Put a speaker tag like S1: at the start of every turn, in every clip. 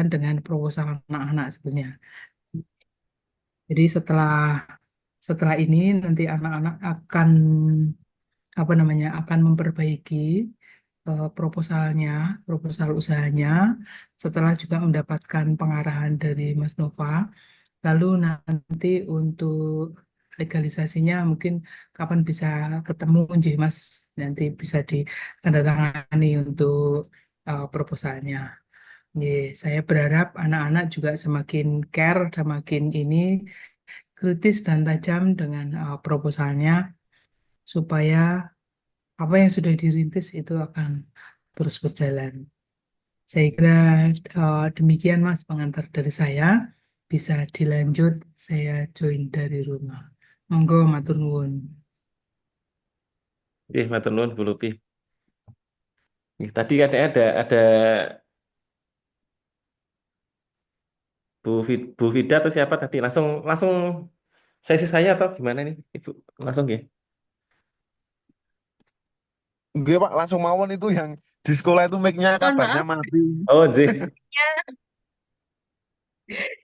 S1: berkaitan dengan proposal anak-anak sebenarnya. Jadi setelah ini nanti anak-anak akan apa namanya akan memperbaiki proposalnya, proposal usahanya, setelah juga mendapatkan pengarahan dari Mas Nova. Lalu nanti untuk legalisasinya mungkin kapan bisa ketemu, Nggih, Mas, nanti bisa ditandatangani untuk proposalnya. Nggih, saya berharap anak-anak juga semakin care, semakin ini kritis dan tajam dengan proposalnya supaya apa yang sudah dirintis itu akan terus berjalan. Saya kira demikian, Mas, pengantar dari saya. Bisa dilanjut, saya join dari rumah. Monggo, matur nuwun.
S2: Matur nuwun Bu Lupi. Tadi katanya ada Bu Vida atau siapa tadi langsung langsung sesi saya atau gimana nih Ibu? Langsung ya.
S3: Gue Pak langsung mawon itu yang di sekolah itu mic-nya
S4: Mohon
S3: kabarnya
S4: maaf
S3: mati.
S2: Oh, J.
S4: ya.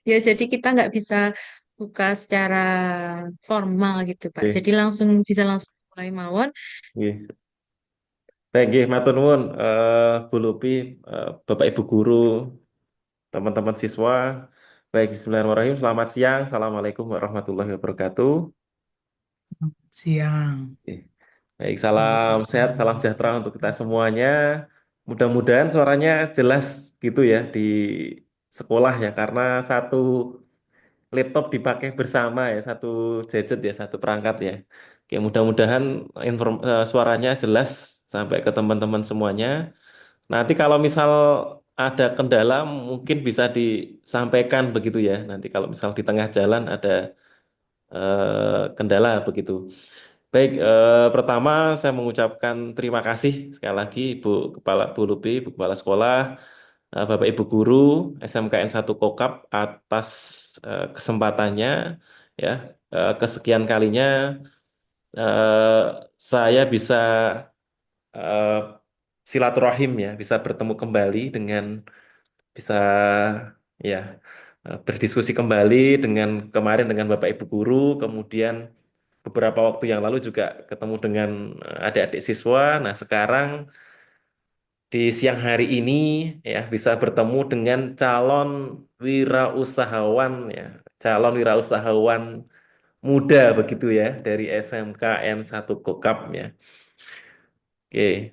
S4: Ya, jadi kita nggak bisa buka secara formal gitu, Pak.
S2: J.
S4: Jadi bisa langsung mulai mawon.
S2: Nggih. Baik, nggih, matur nuwun Bu Lupi, Bapak Ibu guru, teman-teman siswa. Baik, bismillahirrahmanirrahim. Selamat siang. Assalamualaikum warahmatullahi wabarakatuh.
S1: Siang.
S2: Oke. Baik, salam sehat, salam
S1: Waalaikumsalam.
S2: sejahtera untuk kita semuanya. Mudah-mudahan suaranya jelas gitu ya di sekolah ya, karena satu laptop dipakai bersama ya, satu gadget ya, satu perangkat ya. Oke, mudah-mudahan suaranya jelas sampai ke teman-teman semuanya. Nanti kalau misal ada kendala mungkin bisa disampaikan begitu ya. Nanti kalau misal di tengah jalan ada kendala begitu. Baik, pertama saya mengucapkan terima kasih sekali lagi Bu Lupi, Bu Kepala Sekolah, Bapak Ibu Guru SMKN 1 Kokap atas kesempatannya ya, kesekian kalinya eh, saya bisa eh, silaturahim ya, bisa bertemu kembali dengan bisa ya berdiskusi kembali dengan kemarin dengan Bapak Ibu Guru, kemudian beberapa waktu yang lalu juga ketemu dengan adik-adik siswa. Nah, sekarang di siang hari ini ya bisa bertemu dengan wirausahawan ya, calon wirausahawan muda begitu ya dari SMKN 1 Kokap ya. Oke,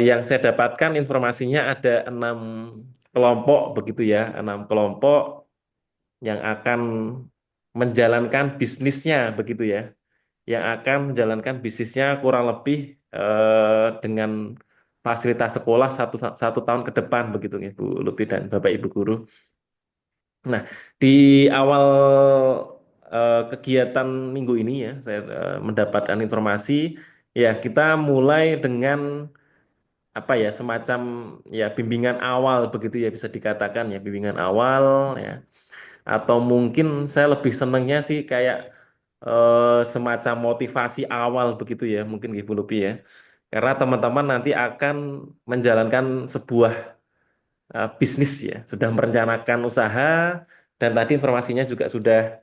S2: yang saya dapatkan informasinya ada 6 kelompok begitu ya, 6 kelompok yang akan menjalankan bisnisnya begitu ya, yang akan menjalankan bisnisnya kurang lebih dengan fasilitas sekolah satu tahun ke depan begitu ya Bu Lupi dan Bapak Ibu guru. Nah, di awal kegiatan minggu ini ya, saya mendapatkan informasi ya kita mulai dengan apa ya semacam ya bimbingan awal begitu ya bisa dikatakan ya bimbingan awal ya atau mungkin saya lebih senengnya sih kayak semacam motivasi awal begitu ya mungkin Ibu Lupi ya karena teman-teman nanti akan menjalankan sebuah bisnis ya sudah merencanakan usaha dan tadi informasinya juga sudah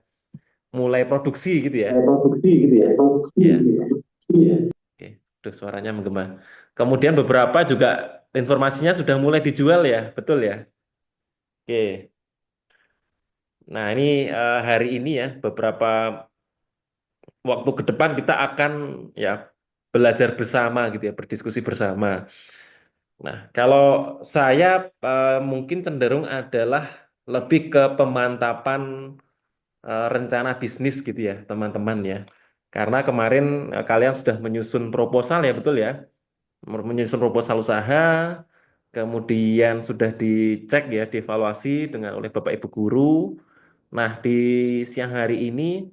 S2: mulai produksi gitu ya.
S3: Produksi gitu ya.
S2: Ya, oke. Duh, suaranya menggema. Kemudian beberapa juga informasinya sudah mulai dijual ya, betul ya. Oke. Nah, ini hari ini ya beberapa waktu ke depan kita akan ya belajar bersama gitu ya, berdiskusi bersama. Nah, kalau saya mungkin cenderung adalah lebih ke pemantapan rencana bisnis gitu ya, teman-teman ya. Karena kemarin kalian sudah menyusun proposal ya, betul ya? Menyusun proposal usaha, kemudian sudah dicek ya, dievaluasi dengan oleh Bapak Ibu guru. Nah, di siang hari ini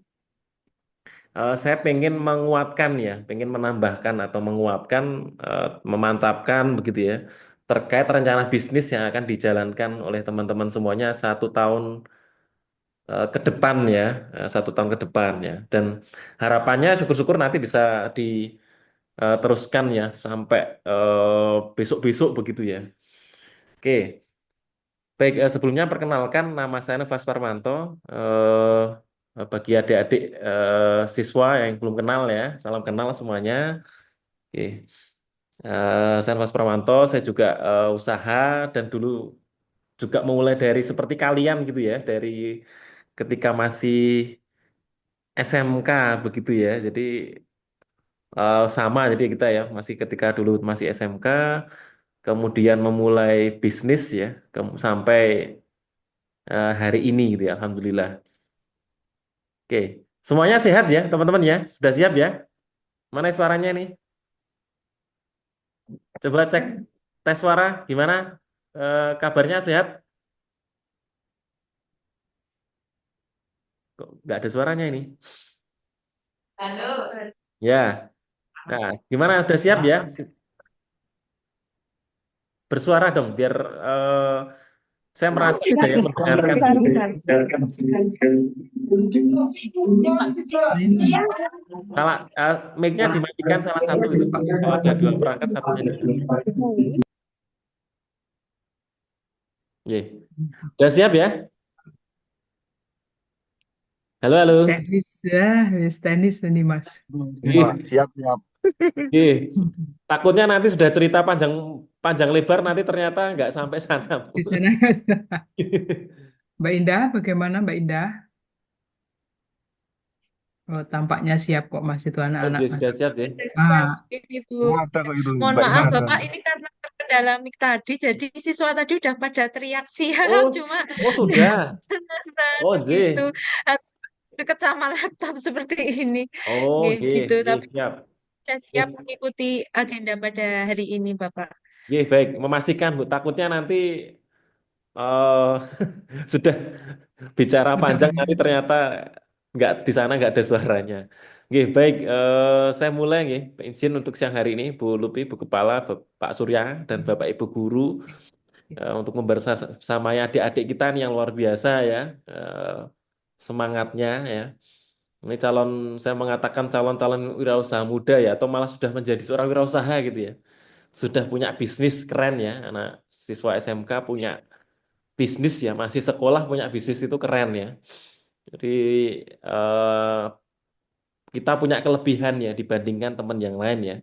S2: saya pengen menguatkan ya, pengen menambahkan atau menguatkan, memantapkan begitu ya, terkait rencana bisnis yang akan dijalankan oleh teman-teman semuanya 1 tahun ke depan ya, 1 tahun ke depan ya. Dan harapannya syukur-syukur nanti bisa diteruskan ya sampai besok-besok begitu ya. Oke, Baik, sebelumnya perkenalkan nama saya Nova Parmanto. Eh, Bagi adik-adik siswa yang belum kenal ya, salam kenal semuanya. Oke, saya Nova Parmanto. Saya juga usaha dan dulu juga memulai dari seperti kalian gitu ya, dari ketika masih SMK begitu ya. Jadi sama, jadi kita ya masih ketika dulu masih SMK, kemudian memulai bisnis ya, sampai hari ini gitu ya, Alhamdulillah. Oke, semuanya sehat ya, teman-teman ya? Sudah siap ya? Mana suaranya nih? Coba cek tes suara, gimana? Kabarnya sehat? Kok nggak ada suaranya ini? Ya, nah, gimana? Udah siap ya? Bersuara dong, biar saya merasa ada yang mendengarkan dulu.
S1: Nah, ini
S2: Salah, mic-nya dimatikan salah satu itu.
S1: Pak.
S2: Kalau ada dua perangkat, satunya dimatikan. Oke, udah siap ya? Halo, halo.
S1: Teknis ya, wis teknis ini Mas.
S3: Pak,
S2: Ih,
S3: siap, siap.
S2: ih. Takutnya nanti sudah cerita panjang panjang lebar nanti ternyata nggak sampai sana, Bu.
S1: Di sana Mbak Indah, bagaimana Mbak Indah? Oh, tampaknya siap kok Mas itu anak-anak
S2: Oke,
S1: Mas.
S2: sudah siap deh.
S4: Siap,
S1: Ah,
S4: ini Bu.
S3: Ada kok itu,
S4: Mohon
S3: Mbak
S4: maaf
S3: Indah ada.
S4: Bapak, ini karena terkendala mic tadi, jadi siswa tadi udah pada teriak siap,
S2: Oh,
S4: cuma
S2: oh sudah. Oh,
S4: gitu
S2: J.
S4: harus dekat sama laptop seperti ini.
S2: Oh,
S4: Nggih, gitu,
S2: G,
S4: tapi
S2: G, siap.
S4: sudah siap
S2: G,
S4: mengikuti agenda pada hari ini, Bapak.
S2: G, baik. Memastikan, Bu. Takutnya nanti eh sudah bicara panjang nanti ternyata nggak di sana nggak ada suaranya. Oke, baik. Saya mulai nggih. Izin untuk siang hari ini, Bu Lupi, Bu Kepala, Pak Surya, dan Bapak Ibu Guru untuk membersama adik-adik kita nih yang luar biasa ya, semangatnya ya. Ini saya mengatakan calon-calon wirausaha muda ya, atau malah sudah menjadi seorang wirausaha gitu ya. Sudah punya bisnis keren ya, anak siswa SMK punya bisnis ya, masih sekolah punya bisnis itu keren ya. Jadi eh, kita punya kelebihan ya dibandingkan teman yang lain ya.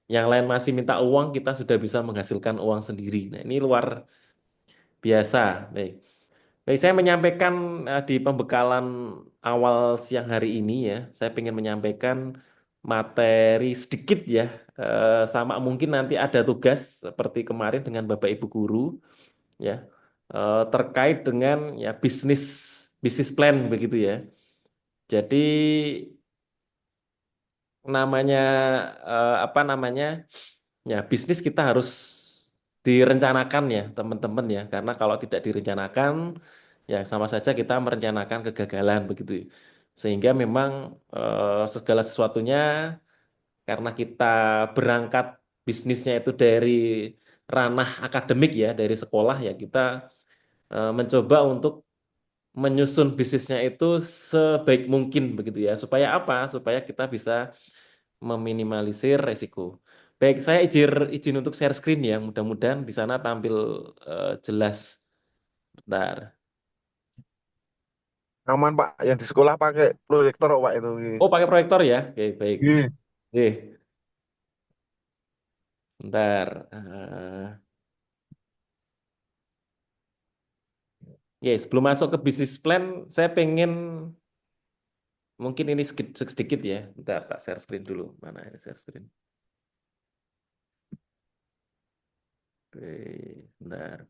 S2: Yang lain masih minta uang, kita sudah bisa menghasilkan uang sendiri. Nah, ini luar biasa. Baik. Baik, saya menyampaikan di pembekalan awal siang hari ini ya, saya ingin menyampaikan materi sedikit ya, sama mungkin nanti ada tugas seperti kemarin dengan Bapak Ibu Guru ya, terkait dengan ya bisnis bisnis plan begitu ya. Jadi namanya apa namanya ya bisnis kita harus direncanakan ya teman-teman ya, karena kalau tidak direncanakan ya sama saja kita merencanakan kegagalan begitu. Sehingga memang segala sesuatunya karena kita berangkat bisnisnya itu dari ranah akademik ya, dari sekolah ya, kita mencoba untuk menyusun bisnisnya itu sebaik mungkin begitu ya. Supaya apa? Supaya kita bisa meminimalisir resiko. Baik, saya izin untuk share screen ya. Mudah-mudahan di sana tampil jelas. Bentar.
S3: Aman, Pak. Yang di sekolah pakai proyektor kok, Pak, itu.
S2: Oh, pakai proyektor ya? Oke, baik.
S3: Iya.
S2: Oke, bentar. Ya, sebelum masuk ke bisnis plan, saya pengen mungkin ini sedikit ya. Bentar, tak share screen dulu. Mana ini share screen? Oke, bentar.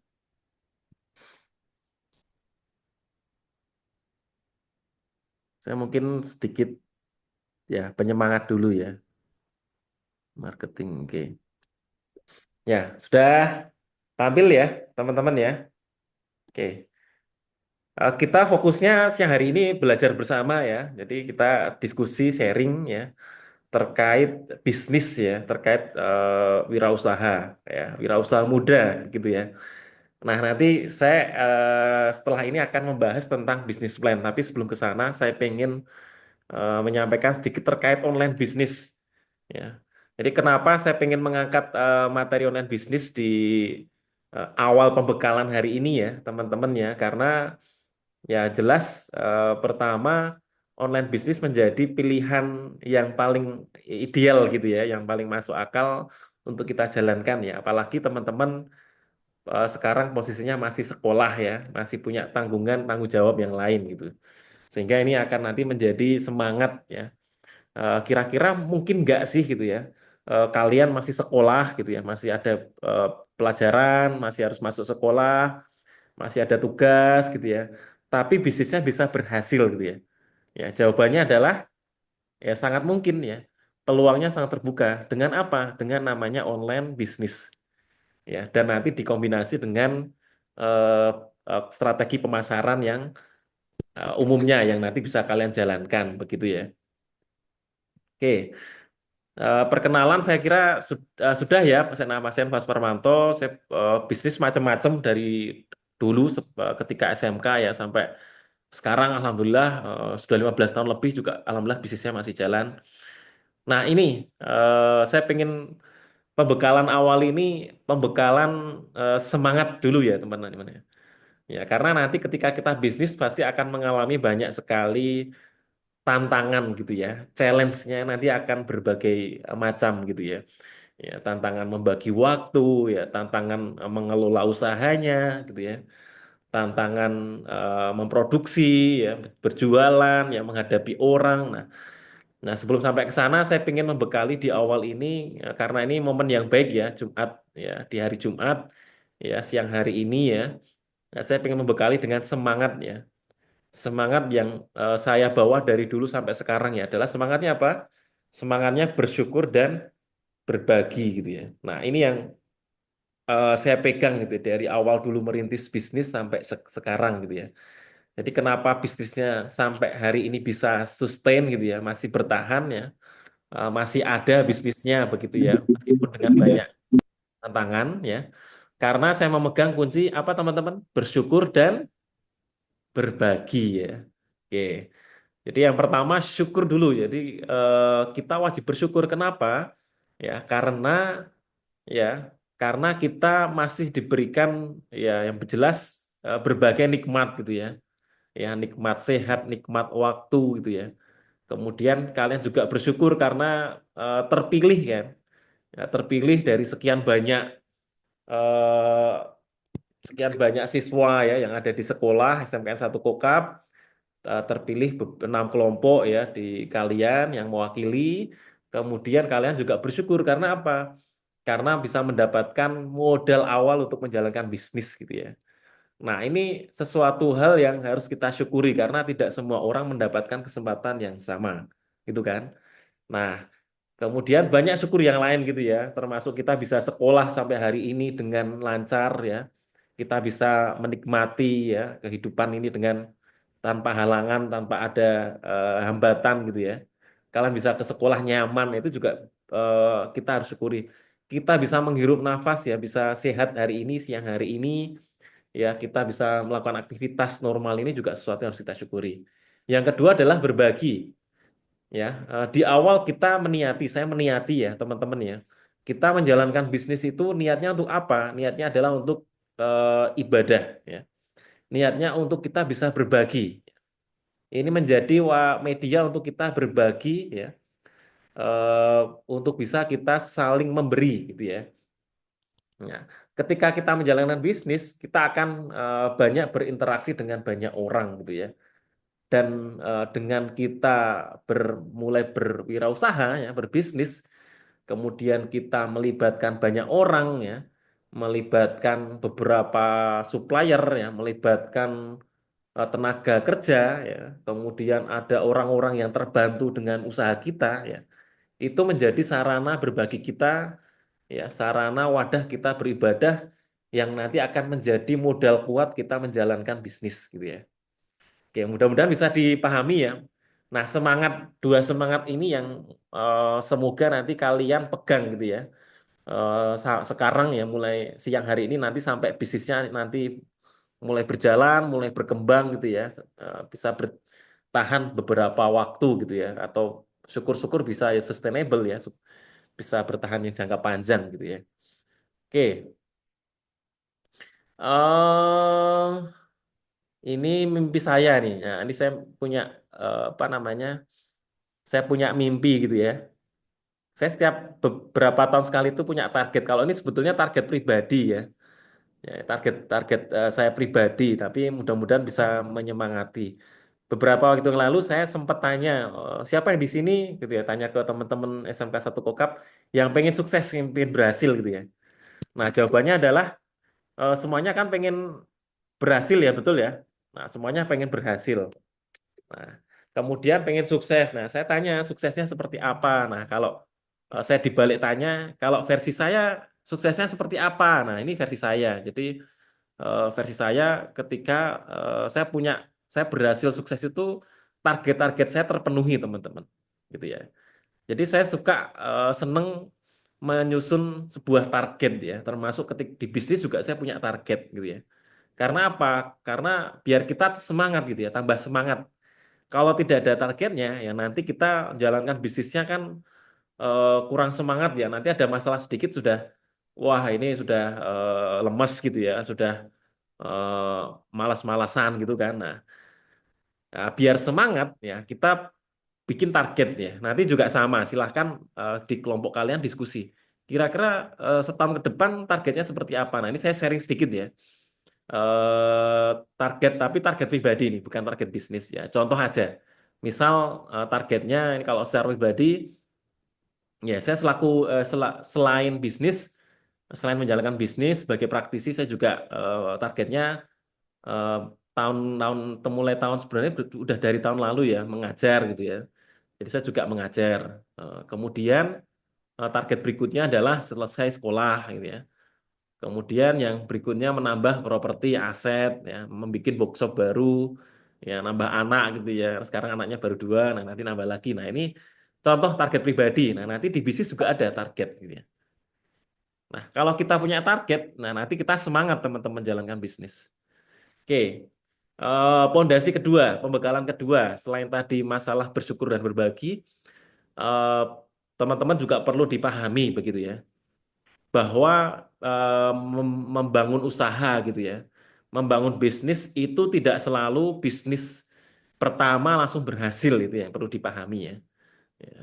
S2: Saya mungkin sedikit ya penyemangat dulu ya. Marketing, oke. Ya, sudah tampil ya, teman-teman ya. Oke. Kita fokusnya siang hari ini belajar bersama ya. Jadi kita diskusi sharing ya terkait bisnis ya, terkait wirausaha ya, wirausaha muda gitu ya. Nah, nanti saya setelah ini akan membahas tentang bisnis plan. Tapi sebelum ke sana, saya pengen menyampaikan sedikit terkait online bisnis ya. Jadi kenapa saya pengen mengangkat materi online bisnis di awal pembekalan hari ini ya teman-teman ya, karena ya jelas pertama online bisnis menjadi pilihan yang paling ideal gitu ya, yang paling masuk akal untuk kita jalankan ya. Apalagi teman-teman sekarang posisinya masih sekolah ya, masih punya tanggungan tanggung jawab yang lain gitu. Sehingga ini akan nanti menjadi semangat ya. Kira-kira mungkin nggak sih gitu ya, kalian masih sekolah gitu ya, masih ada eh, pelajaran, masih harus masuk sekolah, masih ada tugas gitu ya, tapi bisnisnya bisa berhasil gitu ya. Ya, jawabannya adalah ya sangat mungkin ya. Peluangnya sangat terbuka. Dengan apa? Dengan namanya online bisnis. Ya, dan nanti dikombinasi dengan eh, strategi pemasaran yang umumnya yang nanti bisa kalian jalankan begitu ya. Oke. Perkenalan saya kira sudah ya, nama saya Mas Parmanto. Saya bisnis macam-macam dari dulu ketika SMK ya sampai sekarang alhamdulillah sudah 15 tahun lebih juga alhamdulillah bisnisnya masih jalan. Nah, ini saya pengen pembekalan awal ini pembekalan semangat dulu ya teman-teman ya. Ya, karena nanti ketika kita bisnis pasti akan mengalami banyak sekali tantangan gitu ya. Challenge-nya nanti akan berbagai macam gitu ya. Ya, tantangan membagi waktu, ya, tantangan mengelola usahanya, gitu ya, tantangan memproduksi, ya, berjualan, ya, menghadapi orang. Nah, sebelum sampai ke sana, saya ingin membekali di awal ini, ya, karena ini momen yang baik ya, Jumat, ya, di hari Jumat, ya, siang hari ini ya. Nah, saya ingin membekali dengan semangat ya, semangat yang saya bawa dari dulu sampai sekarang ya, adalah semangatnya apa? Semangatnya bersyukur dan berbagi gitu ya. Nah, ini yang saya pegang gitu ya, dari awal dulu merintis bisnis sampai sekarang gitu ya. Jadi kenapa bisnisnya sampai hari ini bisa sustain gitu ya, masih bertahan ya, masih ada bisnisnya begitu ya, meskipun dengan banyak tantangan ya. Karena saya memegang kunci apa teman-teman? Bersyukur dan berbagi ya. Oke. Jadi yang pertama syukur dulu. Jadi kita wajib bersyukur. Kenapa? Ya, ya karena kita masih diberikan ya yang jelas berbagai nikmat gitu ya. Ya, nikmat sehat, nikmat waktu gitu ya. Kemudian kalian juga bersyukur karena terpilih kan. Ya, terpilih dari eh, sekian banyak siswa ya yang ada di sekolah SMKN 1 Kokap, terpilih 6 kelompok ya di kalian yang mewakili. Kemudian kalian juga bersyukur karena apa? Karena bisa mendapatkan modal awal untuk menjalankan bisnis gitu ya. Nah, ini sesuatu hal yang harus kita syukuri karena tidak semua orang mendapatkan kesempatan yang sama, gitu kan? Nah, kemudian banyak syukur yang lain gitu ya, termasuk kita bisa sekolah sampai hari ini dengan lancar ya. Kita bisa menikmati ya kehidupan ini dengan tanpa halangan, tanpa ada hambatan gitu ya. Kalian bisa ke sekolah nyaman itu juga kita harus syukuri. Kita bisa menghirup nafas ya, bisa sehat hari ini, siang hari ini ya, kita bisa melakukan aktivitas normal ini juga sesuatu yang harus kita syukuri. Yang kedua adalah berbagi. Ya, di awal kita meniati, saya meniati ya teman-teman ya, kita menjalankan bisnis itu niatnya untuk apa? Niatnya adalah untuk ibadah ya, niatnya untuk kita bisa berbagi. Ini menjadi media untuk kita berbagi ya, eh, untuk bisa kita saling memberi gitu ya. Ya, ketika kita menjalankan bisnis, kita akan banyak berinteraksi dengan banyak orang gitu ya. Dan dengan kita mulai berwirausaha ya, berbisnis, kemudian kita melibatkan banyak orang ya, melibatkan beberapa supplier ya, melibatkan tenaga kerja ya, kemudian ada orang-orang yang terbantu dengan usaha kita ya. Itu menjadi sarana berbagi kita ya, sarana wadah kita beribadah yang nanti akan menjadi modal kuat kita menjalankan bisnis gitu ya. Oke, mudah-mudahan bisa dipahami ya. Nah, dua semangat ini yang semoga nanti kalian pegang gitu ya. Sekarang ya, mulai siang hari ini nanti sampai bisnisnya nanti mulai berjalan, mulai berkembang gitu ya. Bisa bertahan beberapa waktu gitu ya. Atau syukur-syukur bisa ya sustainable ya. Bisa bertahan yang jangka panjang gitu ya. Oke, Eh, ini mimpi saya nih. Nah, ini saya punya apa namanya? Saya punya mimpi gitu ya. Saya setiap beberapa tahun sekali itu punya target. Kalau ini sebetulnya target pribadi ya. Ya, target saya pribadi, tapi mudah-mudahan bisa menyemangati. Beberapa waktu yang lalu saya sempat tanya, siapa yang di sini gitu ya, tanya ke teman-teman SMK 1 Kokap yang pengen sukses, yang pengen berhasil gitu ya. Nah, jawabannya adalah semuanya kan pengen berhasil ya, betul ya. Nah, semuanya pengen berhasil. Nah, kemudian pengen sukses. Nah, saya tanya suksesnya seperti apa. Nah, kalau saya dibalik tanya, kalau versi saya suksesnya seperti apa? Nah, ini versi saya. Jadi versi saya ketika saya berhasil sukses itu target-target saya terpenuhi teman-teman, gitu ya. Jadi saya suka seneng menyusun sebuah target ya, termasuk ketika di bisnis juga saya punya target gitu ya. Karena apa? Karena biar kita semangat gitu ya, tambah semangat. Kalau tidak ada targetnya, ya nanti kita jalankan bisnisnya kan kurang semangat ya. Nanti ada masalah sedikit sudah, wah ini sudah lemes gitu ya, sudah eh, malas-malasan gitu kan. Nah, biar semangat ya kita bikin target ya. Nanti juga sama, silahkan di kelompok kalian diskusi. Kira-kira setahun ke depan targetnya seperti apa? Nah ini saya sharing sedikit ya. Eh, tapi target pribadi nih, bukan target bisnis ya. Contoh aja, misal targetnya ini kalau secara pribadi, ya saya selain bisnis, selain menjalankan bisnis sebagai praktisi, saya juga targetnya eh, mulai tahun sebenarnya udah dari tahun lalu ya mengajar gitu ya. Jadi saya juga mengajar. Kemudian target berikutnya adalah selesai sekolah gitu ya. Kemudian yang berikutnya menambah properti aset ya, membuat workshop baru, ya nambah anak gitu ya. Sekarang anaknya baru 2, nah nanti nambah lagi. Nah ini contoh target pribadi. Nah nanti di bisnis juga ada target gitu ya. Nah kalau kita punya target, nah nanti kita semangat teman-teman jalankan bisnis. Oke, pondasi kedua, pembekalan kedua, selain tadi masalah bersyukur dan berbagi, eh, teman-teman juga perlu dipahami begitu ya, bahwa membangun usaha gitu ya, membangun bisnis itu tidak selalu bisnis pertama langsung berhasil itu yang perlu dipahami ya. Ya.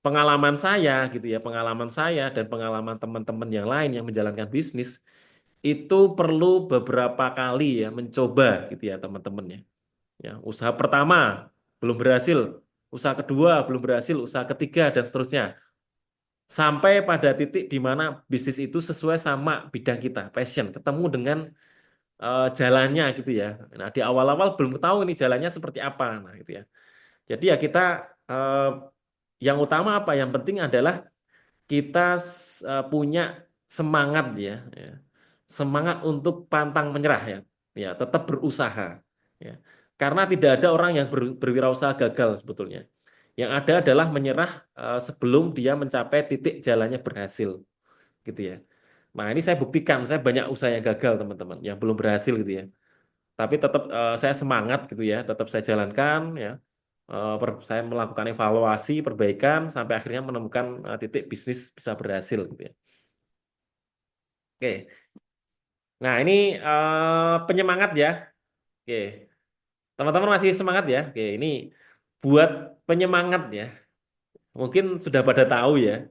S2: Pengalaman saya gitu ya, pengalaman saya dan pengalaman teman-teman yang lain yang menjalankan bisnis itu perlu beberapa kali ya mencoba gitu ya teman-teman ya. Ya, usaha pertama belum berhasil, usaha kedua belum berhasil, usaha ketiga dan seterusnya. Sampai pada titik di mana bisnis itu sesuai sama bidang kita, passion, ketemu dengan jalannya gitu ya. Nah, di awal-awal belum tahu ini jalannya seperti apa. Nah, gitu ya. Jadi ya kita eh, yang utama apa? Yang penting adalah kita punya semangat ya, ya. Semangat untuk pantang menyerah ya. Ya, tetap berusaha ya. Karena tidak ada orang yang berwirausaha gagal sebetulnya. Yang ada adalah menyerah sebelum dia mencapai titik jalannya berhasil gitu ya. Nah, ini saya buktikan, saya banyak usaha yang gagal teman-teman, yang belum berhasil gitu ya. Tapi tetap saya semangat gitu ya, tetap saya jalankan ya. Saya melakukan evaluasi, perbaikan sampai akhirnya menemukan titik bisnis bisa berhasil gitu ya. Oke. Nah, ini penyemangat ya. Oke. Teman-teman masih semangat ya. Oke, ini buat penyemangat ya. Mungkin sudah pada tahu ya,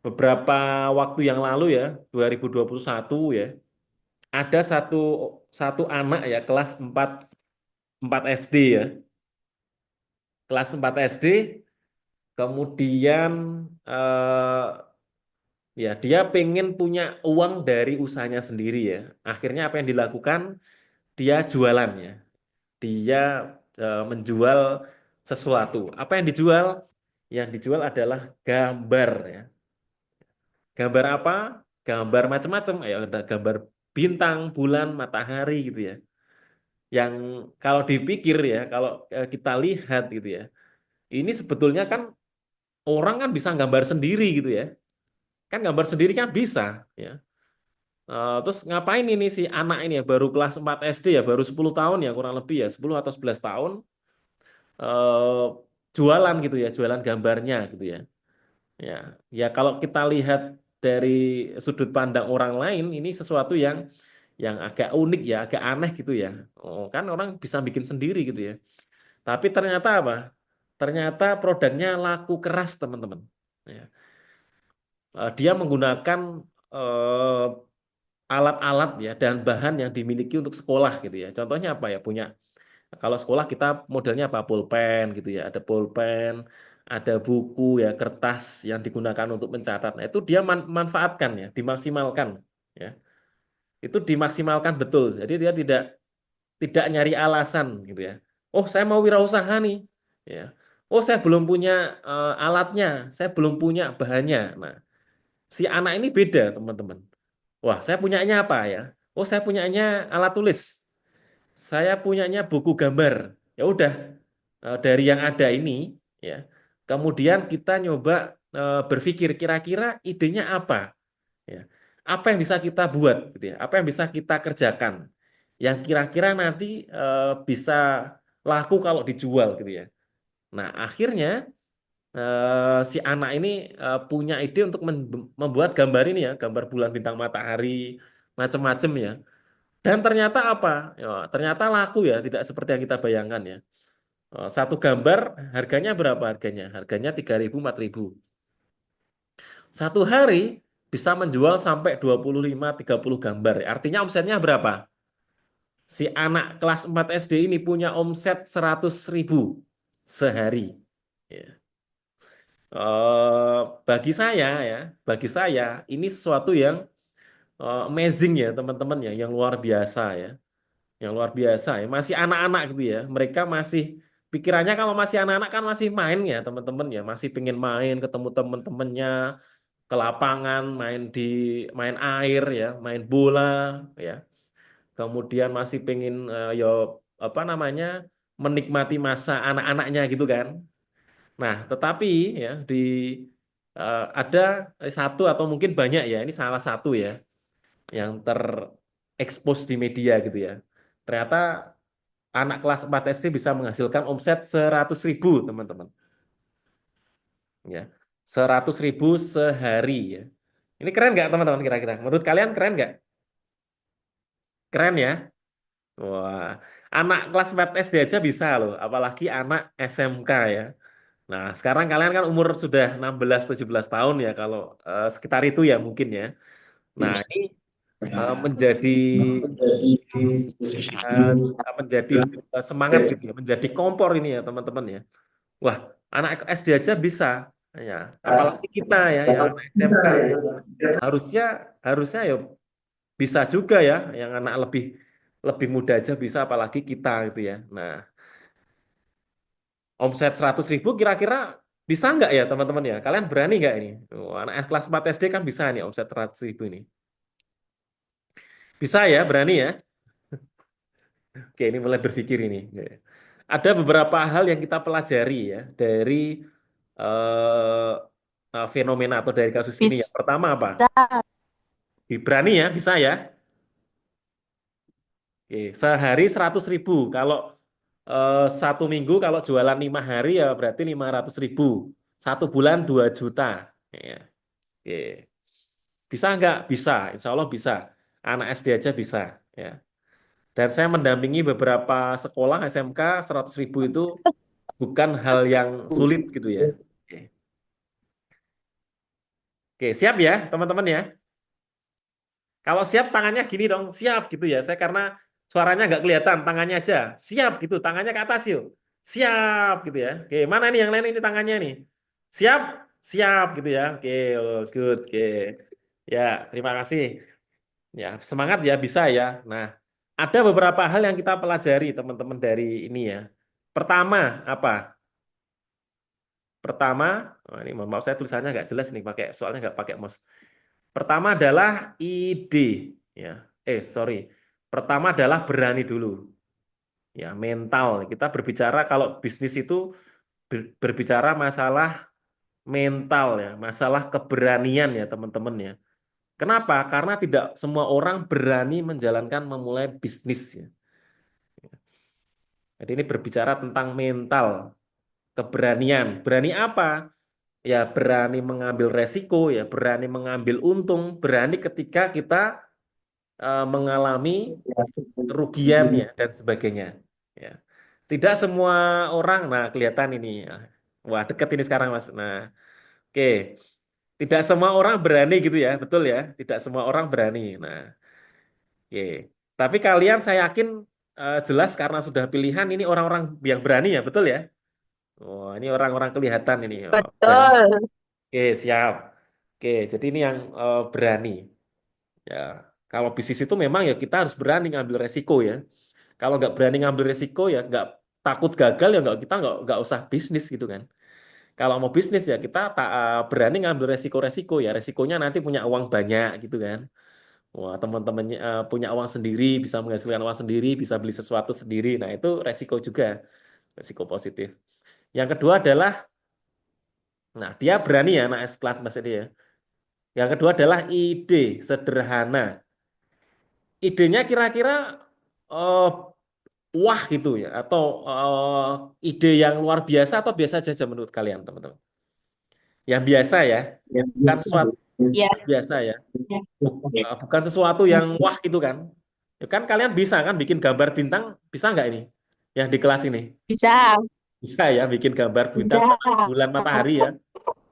S2: beberapa waktu yang lalu ya, 2021 ya, ada satu satu anak ya kelas 4 SD ya. Kelas 4 SD kemudian eh, ya dia pengen punya uang dari usahanya sendiri ya. Akhirnya apa yang dilakukan? Dia jualan ya. Dia menjual sesuatu. Apa yang dijual? Yang dijual adalah gambar ya. Gambar apa? Gambar macam-macam. Ya, ada gambar bintang, bulan, matahari gitu ya. Yang kalau dipikir ya, kalau kita lihat gitu ya, ini sebetulnya kan orang kan bisa gambar sendiri gitu ya. Kan gambar sendiri kan bisa ya. Terus ngapain ini si anak ini ya baru kelas 4 SD ya, baru 10 tahun ya kurang lebih ya, 10 atau 11 tahun eh, jualan gitu ya, jualan gambarnya gitu ya. Ya, ya kalau kita lihat dari sudut pandang orang lain ini sesuatu yang yang agak unik ya, agak aneh gitu ya. Oh, kan orang bisa bikin sendiri gitu ya. Tapi ternyata apa? Ternyata produknya laku keras, teman-teman. Ya. Dia menggunakan eh, alat-alat ya dan bahan yang dimiliki untuk sekolah gitu ya. Contohnya apa ya? Punya kalau sekolah kita modelnya apa? Pulpen gitu ya. Ada pulpen, ada buku ya, kertas yang digunakan untuk mencatat. Nah, itu dia manfaatkan ya, dimaksimalkan ya. Itu dimaksimalkan betul. Jadi dia tidak nyari alasan gitu ya. Oh, saya mau wirausaha nih. Ya. Oh, saya belum punya alatnya, saya belum punya bahannya. Nah, si anak ini beda, teman-teman. Wah, saya punyanya apa ya? Oh, saya punyanya alat tulis. Saya punyanya buku gambar. Ya udah, dari yang ada ini ya. Kemudian kita nyoba berpikir kira-kira idenya apa ya. Apa yang bisa kita buat gitu ya. Apa yang bisa kita kerjakan yang kira-kira nanti bisa laku kalau dijual gitu ya. Nah, akhirnya si anak ini punya ide untuk membuat gambar ini ya, gambar bulan bintang matahari macam-macam ya. Dan ternyata apa? Ya, ternyata laku ya, tidak seperti yang kita bayangkan ya. Satu gambar harganya berapa harganya? Harganya 3.000 4.000. Satu hari bisa menjual sampai 25 30 gambar. Artinya omsetnya berapa? Si anak kelas 4 SD ini punya omset 100.000 sehari. Ya. Bagi saya ya, bagi saya ini sesuatu yang amazing ya teman-teman ya, yang luar biasa ya, yang luar biasa ya. Masih anak-anak gitu ya, mereka masih pikirannya kalau masih anak-anak kan masih main ya teman-teman ya, masih pengen main ketemu teman-temannya ke lapangan, main air ya, main bola ya. Kemudian masih pengen ya apa namanya menikmati masa anak-anaknya gitu kan. Nah, tetapi ya ada satu atau mungkin banyak ya, ini salah satu ya yang terekspos di media gitu ya. Ternyata anak kelas 4 SD bisa menghasilkan omset 100.000, teman-teman. Ya, 100.000 sehari ya. Ini keren nggak, teman-teman, kira-kira? Menurut kalian keren nggak? Keren ya? Wah, anak kelas 4 SD aja bisa loh, apalagi anak SMK ya. Nah, sekarang kalian kan umur sudah 16 17 tahun ya kalau sekitar itu ya mungkin ya. Nah, ini menjadi eh, menjadi semangat gitu ya, menjadi kompor ini ya teman-teman ya. Wah, anak SD aja bisa ya, apalagi kita ya yang anak SMK harusnya harusnya ya bisa juga ya, yang anak lebih lebih muda aja bisa apalagi kita gitu ya. Nah, omset 100.000 kira-kira bisa nggak ya teman-teman ya? Kalian berani nggak ini? Oh, anak kelas 4 SD kan bisa nih omset 100.000 ini. Bisa ya, berani ya? Oke, ini mulai berpikir ini. Ada beberapa hal yang kita pelajari ya dari eh, fenomena atau dari kasus ini. Yang
S4: Bisa.
S2: pertama apa? Berani ya, bisa ya? Oke, sehari 100.000. Kalau satu minggu kalau jualan 5 hari ya berarti 500.000. Satu bulan 2 juta. Ya, oke. Bisa nggak? Bisa. Insya Allah bisa. Anak SD aja bisa. Ya. Dan saya mendampingi beberapa sekolah SMK 100.000 itu bukan hal yang sulit gitu ya. Oke, oke, siap ya teman-teman ya. Kalau siap tangannya gini dong, siap gitu ya. Saya karena suaranya nggak kelihatan, tangannya aja. Siap gitu, tangannya ke atas yuk. Siap gitu ya. Oke, mana nih yang lain ini tangannya nih? Siap, siap gitu ya. Oke, oh, good. Oke. Ya, terima kasih. Ya, semangat ya bisa ya. Nah, ada beberapa hal yang kita pelajari teman-teman dari ini ya. Pertama, apa? Pertama, oh ini mohon maaf saya tulisannya nggak jelas nih pakai soalnya nggak pakai mouse. Pertama adalah ide, ya. Sorry. Pertama adalah berani dulu, ya mental. Kita berbicara kalau bisnis itu berbicara masalah mental ya, masalah keberanian ya teman-teman ya. Kenapa? Karena tidak semua orang berani menjalankan memulai bisnis ya. Jadi ini berbicara tentang mental, keberanian. Berani apa? Ya berani mengambil resiko, ya berani mengambil untung, berani ketika kita mengalami kerugian ya dan sebagainya. Ya. Tidak semua orang, nah kelihatan ini, wah deket ini sekarang Mas. Nah, oke, tidak semua orang berani gitu ya, betul ya? Tidak semua orang berani. Nah, oke. Tapi kalian saya yakin jelas karena sudah pilihan ini orang-orang yang berani ya, betul ya? Oh, ini orang-orang kelihatan ini berani.
S4: Betul.
S2: Oke, siap. Oke, jadi ini yang berani. Ya, kalau bisnis itu memang ya kita harus berani ngambil resiko ya. Kalau nggak berani ngambil resiko ya nggak takut gagal ya nggak kita nggak usah bisnis gitu kan. Kalau mau bisnis ya kita tak berani ngambil resiko-resiko ya. Resikonya nanti punya uang banyak gitu kan. Wah teman-temannya punya uang sendiri, bisa menghasilkan uang sendiri, bisa beli sesuatu sendiri. Nah itu resiko juga, resiko positif. Yang kedua adalah, nah dia berani ya anak S kelas Mas Edi ya. Yang kedua adalah ide sederhana. Idenya kira-kira eh, wah gitu ya atau ide yang luar biasa atau biasa saja menurut kalian teman-teman? Yang biasa ya, bukan sesuatu
S4: Ya,
S2: biasa ya,
S4: ya.
S2: bukan sesuatu yang wah gitu kan? Ya kan kalian bisa kan bikin gambar bintang, bisa nggak ini? Yang di kelas ini
S4: Bisa.
S2: bisa ya bikin gambar bintang,
S4: Bisa.
S2: bulan, matahari ya,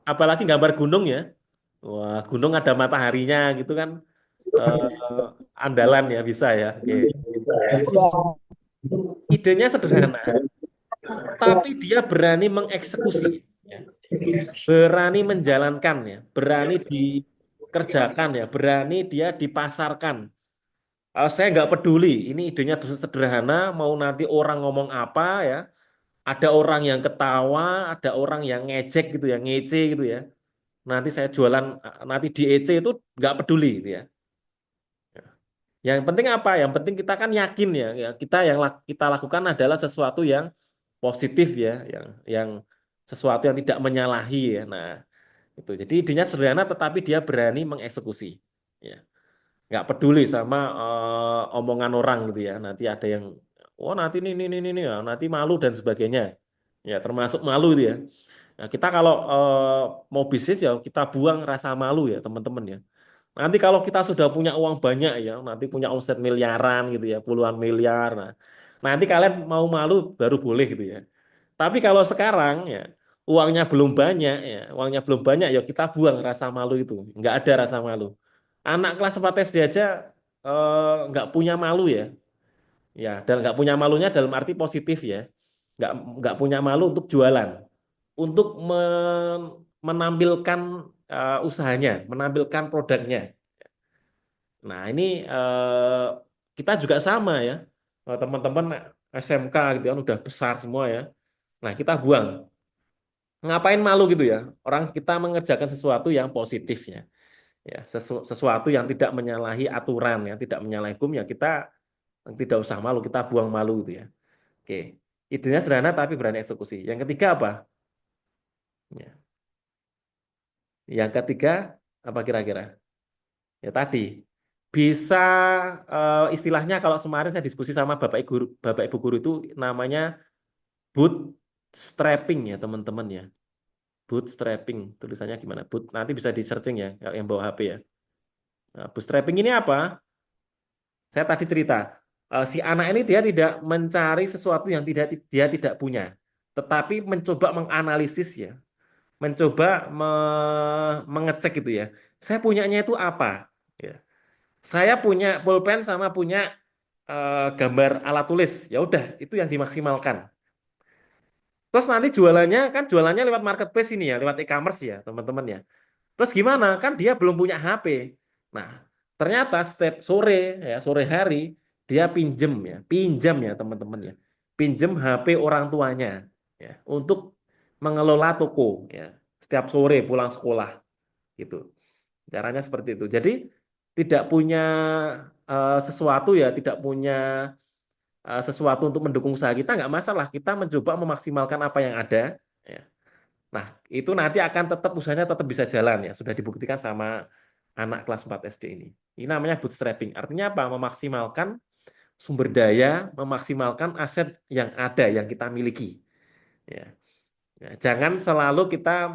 S2: apalagi gambar gunung ya. Wah gunung ada mataharinya gitu kan, andalan ya bisa ya. Oke. Idenya sederhana, tapi dia berani mengeksekusi. Ya. Berani menjalankan ya, berani dikerjakan ya, berani dia dipasarkan. Saya nggak peduli, ini idenya sederhana, mau nanti orang ngomong apa ya, ada orang yang ketawa, ada orang yang ngejek gitu ya, ngece gitu ya. Nanti saya jualan, nanti di EC itu nggak peduli gitu ya. Yang penting apa? Yang penting kita kan yakin ya, kita yang kita lakukan adalah sesuatu yang positif ya, yang sesuatu yang tidak menyalahi ya. Nah, itu. Jadi idenya sederhana tetapi dia berani mengeksekusi. Ya. Nggak peduli sama omongan orang gitu ya. Nanti ada yang, oh nanti ini ya, nanti malu dan sebagainya. Ya, termasuk malu itu ya. Nah, kita kalau mau bisnis ya kita buang rasa malu ya, teman-teman ya. Nanti kalau kita sudah punya uang banyak ya, nanti punya omset miliaran gitu ya, puluhan miliar. Nah, nanti kalian mau malu baru boleh gitu ya. Tapi kalau sekarang ya uangnya belum banyak ya, uangnya belum banyak ya kita buang rasa malu itu. Nggak ada rasa malu. Anak kelas 4 SD aja nggak punya malu ya. Ya, dan nggak punya malunya dalam arti positif ya. Nggak punya malu untuk jualan, untuk menampilkan usahanya, menampilkan produknya. Nah, ini kita juga sama ya. Teman-teman SMK gitu kan udah besar semua ya. Nah, kita buang. Ngapain malu gitu ya? Orang kita mengerjakan sesuatu yang positif ya. Ya, sesuatu yang tidak menyalahi aturan, yang tidak menyalahi hukum ya kita tidak usah malu, kita buang malu gitu ya. Oke. Idenya sederhana tapi berani eksekusi. Yang ketiga apa? Ya. Yang ketiga apa kira-kira? Ya tadi bisa istilahnya kalau kemarin saya diskusi sama Bapak Ibu guru itu namanya bootstrapping ya teman-teman ya. Bootstrapping tulisannya gimana? Nanti bisa di searching ya yang bawa HP ya. Nah, bootstrapping ini apa? Saya tadi cerita si anak ini dia tidak mencari sesuatu yang dia tidak punya, tetapi mencoba menganalisis ya, mencoba mengecek gitu ya. Saya punyanya itu apa? Ya. Saya punya pulpen sama punya gambar alat tulis. Ya udah, itu yang dimaksimalkan. Terus nanti jualannya lewat marketplace ini ya, lewat e-commerce ya, teman-teman ya. Terus gimana? Kan dia belum punya HP. Nah, ternyata setiap sore ya, sore hari dia pinjam ya teman-teman ya. Pinjam HP orang tuanya ya untuk mengelola toko ya. Setiap sore pulang sekolah gitu. Caranya seperti itu. Jadi tidak punya sesuatu ya, tidak punya sesuatu untuk mendukung usaha kita nggak masalah. Kita mencoba memaksimalkan apa yang ada. Ya. Nah, itu nanti akan tetap usahanya tetap bisa jalan ya. Sudah dibuktikan sama anak kelas 4 SD ini. Ini namanya bootstrapping. Artinya apa? Memaksimalkan sumber daya, memaksimalkan aset yang ada yang kita miliki. Ya. Ya, jangan selalu kita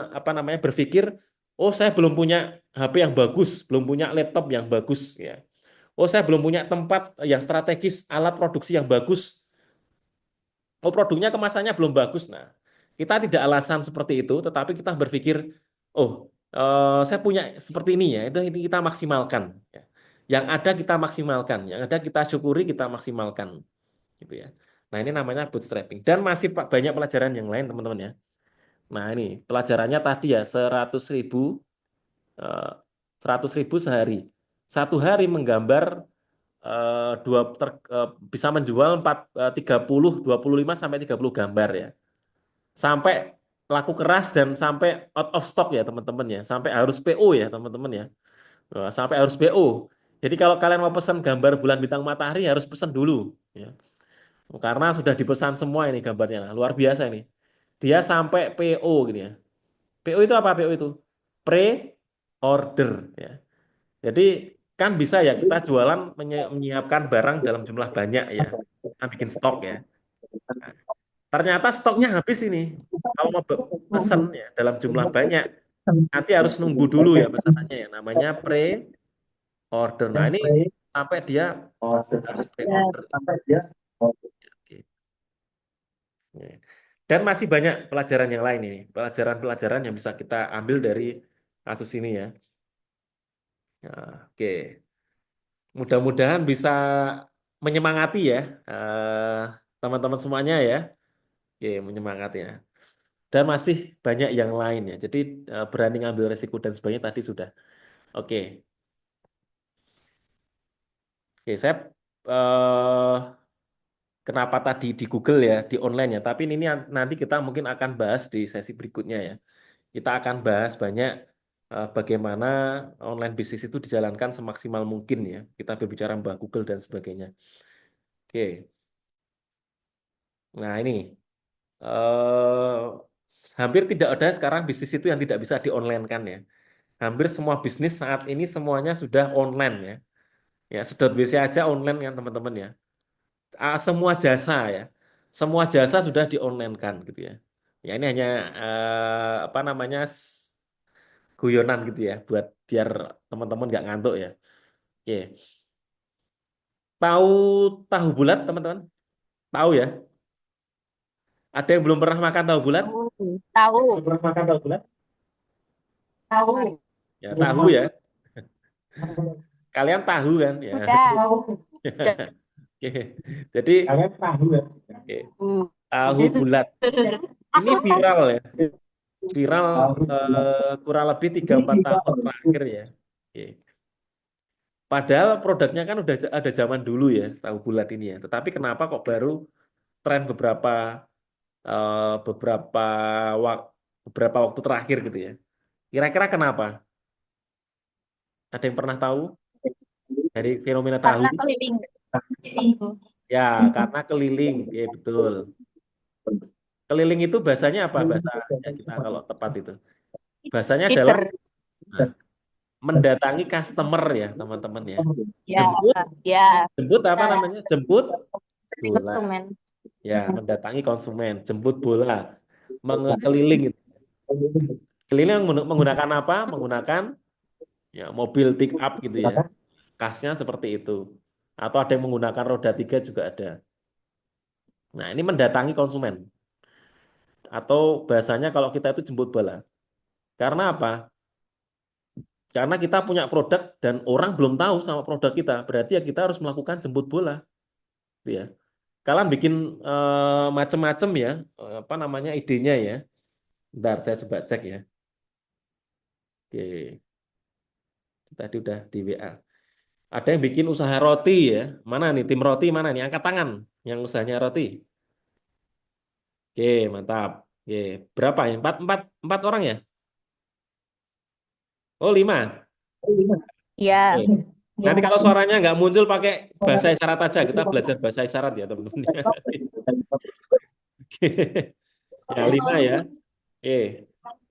S2: apa namanya berpikir, oh saya belum punya HP yang bagus, belum punya laptop yang bagus. Ya. Oh, saya belum punya tempat yang strategis, alat produksi yang bagus. Oh, produknya kemasannya belum bagus. Nah, kita tidak alasan seperti itu, tetapi kita berpikir, oh, saya punya seperti ini ya, udah ini kita maksimalkan. Ya. Yang ada kita maksimalkan, yang ada kita syukuri, kita maksimalkan, gitu ya. Nah, ini namanya bootstrapping. Dan masih banyak pelajaran yang lain, teman-teman ya. Nah, ini pelajarannya tadi ya, 100.000, eh, 100.000 sehari. Satu hari menggambar bisa menjual 25 sampai 30 gambar ya. Sampai laku keras dan sampai out of stock ya teman-teman ya. Sampai harus PO ya teman-teman ya. Sampai harus PO. Jadi kalau kalian mau pesan gambar bulan bintang matahari harus pesan dulu ya. Karena sudah dipesan semua ini gambarnya. Nah, luar biasa ini. Dia sampai PO gini ya. PO itu apa PO itu? Pre-order ya. Jadi kan bisa ya kita jualan menyiapkan barang dalam jumlah banyak ya. Kita bikin stok ya. Nah, ternyata stoknya habis ini. Kalau mau pesen ya dalam jumlah banyak, nanti harus nunggu dulu ya pesanannya ya. Namanya pre-order. Nah ini sampai dia harus pre-order. Oke. Dan masih banyak pelajaran yang lain ini. Pelajaran-pelajaran yang bisa kita ambil dari kasus ini ya. Nah, oke. Mudah-mudahan bisa menyemangati ya teman-teman semuanya ya. Oke, menyemangati ya. Dan masih banyak yang lain ya. Jadi berani ngambil resiko dan sebagainya tadi sudah. Oke. Oke, saya eh, kenapa tadi di Google ya, di online ya. Tapi ini nanti kita mungkin akan bahas di sesi berikutnya ya. Kita akan bahas banyak bagaimana online bisnis itu dijalankan semaksimal mungkin ya. Kita berbicara tentang Google dan sebagainya. Oke. Nah, ini eh, hampir tidak ada sekarang bisnis itu yang tidak bisa di-online-kan ya. Hampir semua bisnis saat ini semuanya sudah online ya. Ya, sedot WC aja online kan teman-teman ya. Semua jasa ya. Semua jasa sudah di-online-kan gitu ya. Ya ini hanya apa namanya guyonan gitu ya buat biar teman-teman nggak ngantuk ya. Oke. Tahu tahu bulat teman-teman? Tahu ya? Ada yang belum pernah makan tahu bulat?
S4: Tahu,
S2: Belum pernah makan tahu bulat?
S4: tahu.
S2: Ya, tahu ya. Kalian tahu kan ya.
S4: Udah.
S2: Oke. Jadi kalian tahu ya. Oke. Tahu bulat. Ini viral ya. Viral kurang lebih 3-4 tahun terakhir ya. Oke. Padahal produknya kan udah ada zaman dulu ya, tahu bulat ini ya. Tetapi kenapa kok baru tren beberapa beberapa waktu terakhir gitu ya. Kira-kira kenapa? Ada yang pernah tahu dari fenomena tahu?
S4: Karena keliling.
S2: Ya, karena keliling. Ya, betul. Keliling itu bahasanya apa? Bahasa ya kita kalau tepat itu. Bahasanya adalah
S4: Twitter.
S2: nah, mendatangi customer ya, teman-teman ya.
S4: Ya,
S2: Jemput,
S4: ya.
S2: jemput apa namanya? Jemput bola.
S4: Konsumen.
S2: Ya, mendatangi konsumen, jemput bola, mengeliling itu. Keliling menggunakan apa? Menggunakan ya mobil pick up gitu ya. Kasnya seperti itu. Atau ada yang menggunakan roda 3 juga ada. Nah, ini mendatangi konsumen. Atau bahasanya kalau kita itu jemput bola. Karena apa? Karena kita punya produk dan orang belum tahu sama produk kita. Berarti ya kita harus melakukan jemput bola. Gitu ya. Kalian bikin macam-macam ya. Apa namanya idenya ya. Bentar, saya coba cek ya. Oke. Tadi udah di WA. Ada yang bikin usaha roti ya. Mana nih tim roti mana nih? Angkat tangan yang usahanya roti. Oke, mantap. Oke, berapa ya? Empat orang ya? Oh, 5.
S4: Ya.
S2: Oke. Nanti kalau suaranya nggak muncul pakai bahasa isyarat aja. Kita belajar bahasa isyarat ya teman-teman. Oke. Ya, 5 ya. Oke.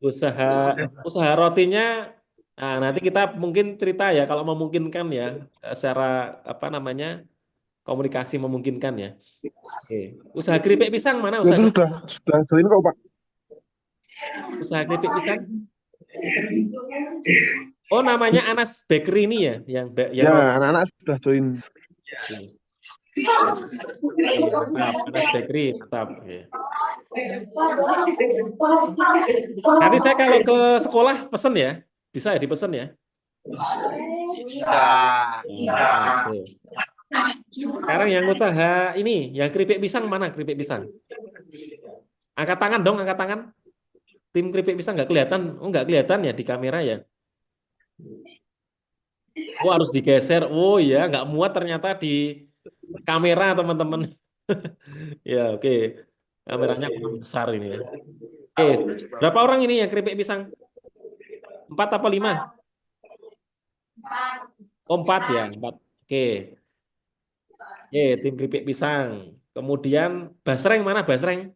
S2: Usaha usaha rotinya. Nah, nanti kita mungkin cerita ya kalau memungkinkan ya secara apa namanya komunikasi memungkinkan ya. Oke. Usaha keripik pisang mana usaha
S3: Itu
S2: keripik,
S3: sudah join kok Pak.
S2: usaha keripik pisang? Oh, namanya Anas Bakery ini ya, yang
S3: Ya,
S2: roti.
S3: anak-anak sudah join.
S2: Oke, oke, mantap. Anas Bakery, mantap. Oke. Nanti saya kalau ke sekolah pesen ya, bisa ya dipesen ya. Oh, mantap. Oke. Sekarang yang usaha ini, yang keripik pisang mana keripik pisang? Angkat tangan dong, angkat tangan. Tim keripik pisang nggak kelihatan, oh nggak kelihatan ya di kamera ya. Oh harus digeser. Oh iya, nggak muat ternyata di kamera teman-teman. Ya oke, kameranya kurang besar ini ya. Oke, berapa orang ini yang keripik pisang? 4 apa 5? Oh 4 ya, 4. Oke, oke tim keripik pisang. Kemudian basreng mana basreng?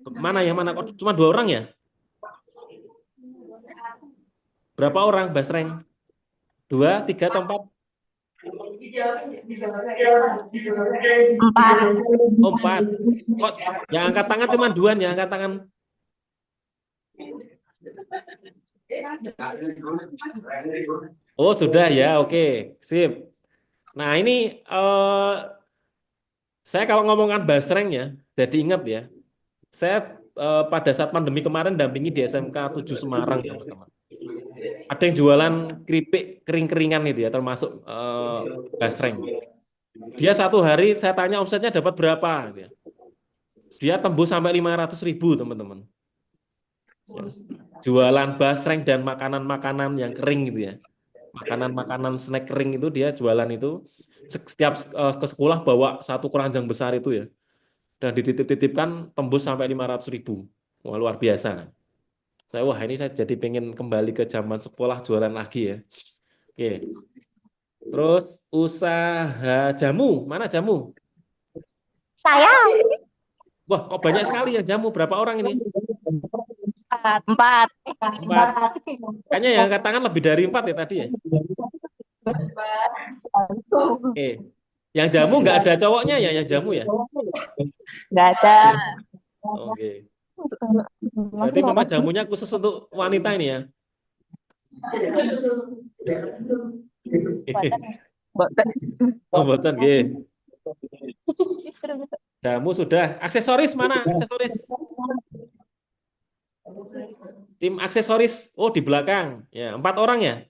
S2: Mana yang mana? Kok cuma 2 orang ya? Berapa orang basreng? 2, 3 atau 4?
S4: 4.
S2: Oh 4. Kok yang angkat tangan cuma 2 ya angkat tangan? Oh sudah ya, oke, sip. Nah ini saya kalau ngomongkan basreng ya, jadi ingat ya. Saya pada saat pandemi kemarin dampingi di SMK 7 Semarang teman-teman. Ada yang jualan keripik kering-keringan itu ya, termasuk basreng. Dia satu hari saya tanya omsetnya dapat berapa, gitu ya. Dia tembus sampai 500.000 teman-teman. Ya. Jualan basreng dan makanan-makanan yang kering gitu ya. Makanan-makanan snack kering itu dia jualan itu setiap ke sekolah bawa satu keranjang besar itu ya. Dan dititip-titipkan tembus sampai 500.000. Wah, luar biasa. Wah ini saya jadi pengen kembali ke zaman sekolah jualan lagi ya. Oke. Terus usaha jamu, mana jamu?
S4: Saya
S2: Wah, kok banyak sekali ya jamu. Berapa orang ini?
S4: 4.
S2: 4. Kayaknya yang angkat tangan lebih dari 4 ya tadi ya. Oke. Yang jamu nggak ada cowoknya ya, yang jamu ya.
S4: Nggak ada.
S2: Oke. Berarti memang jamunya khusus untuk wanita ini ya.
S4: Boten.
S2: Oh, mboten nggih. Jamu sudah. Aksesoris mana? Aksesoris. Tim aksesoris. Oh, di belakang. Ya, 4 orang ya.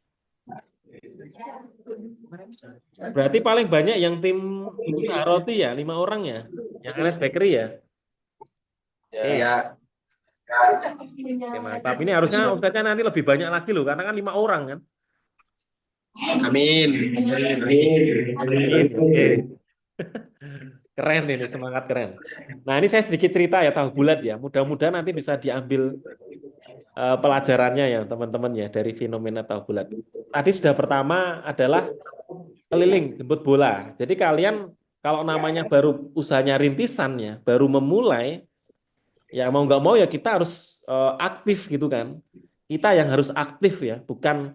S2: Berarti paling banyak yang tim usaha roti ya, 5 orang ya. Yang Anes Bakery ya. Oke. Oke, mantap. Ini harusnya omsetnya nanti lebih banyak lagi loh, karena kan 5 orang kan.
S3: Amin.
S2: Amin. Oke. Keren ini, semangat keren. Nah, ini saya sedikit cerita ya tahu bulat ya. Mudah-mudahan nanti bisa diambil pelajarannya ya teman-teman ya dari fenomena tahu bulat. Tadi sudah pertama adalah keliling jemput bola. Jadi kalian kalau namanya baru usahanya rintisan ya, baru memulai, ya mau nggak mau ya kita harus aktif gitu kan. Kita yang harus aktif ya, bukan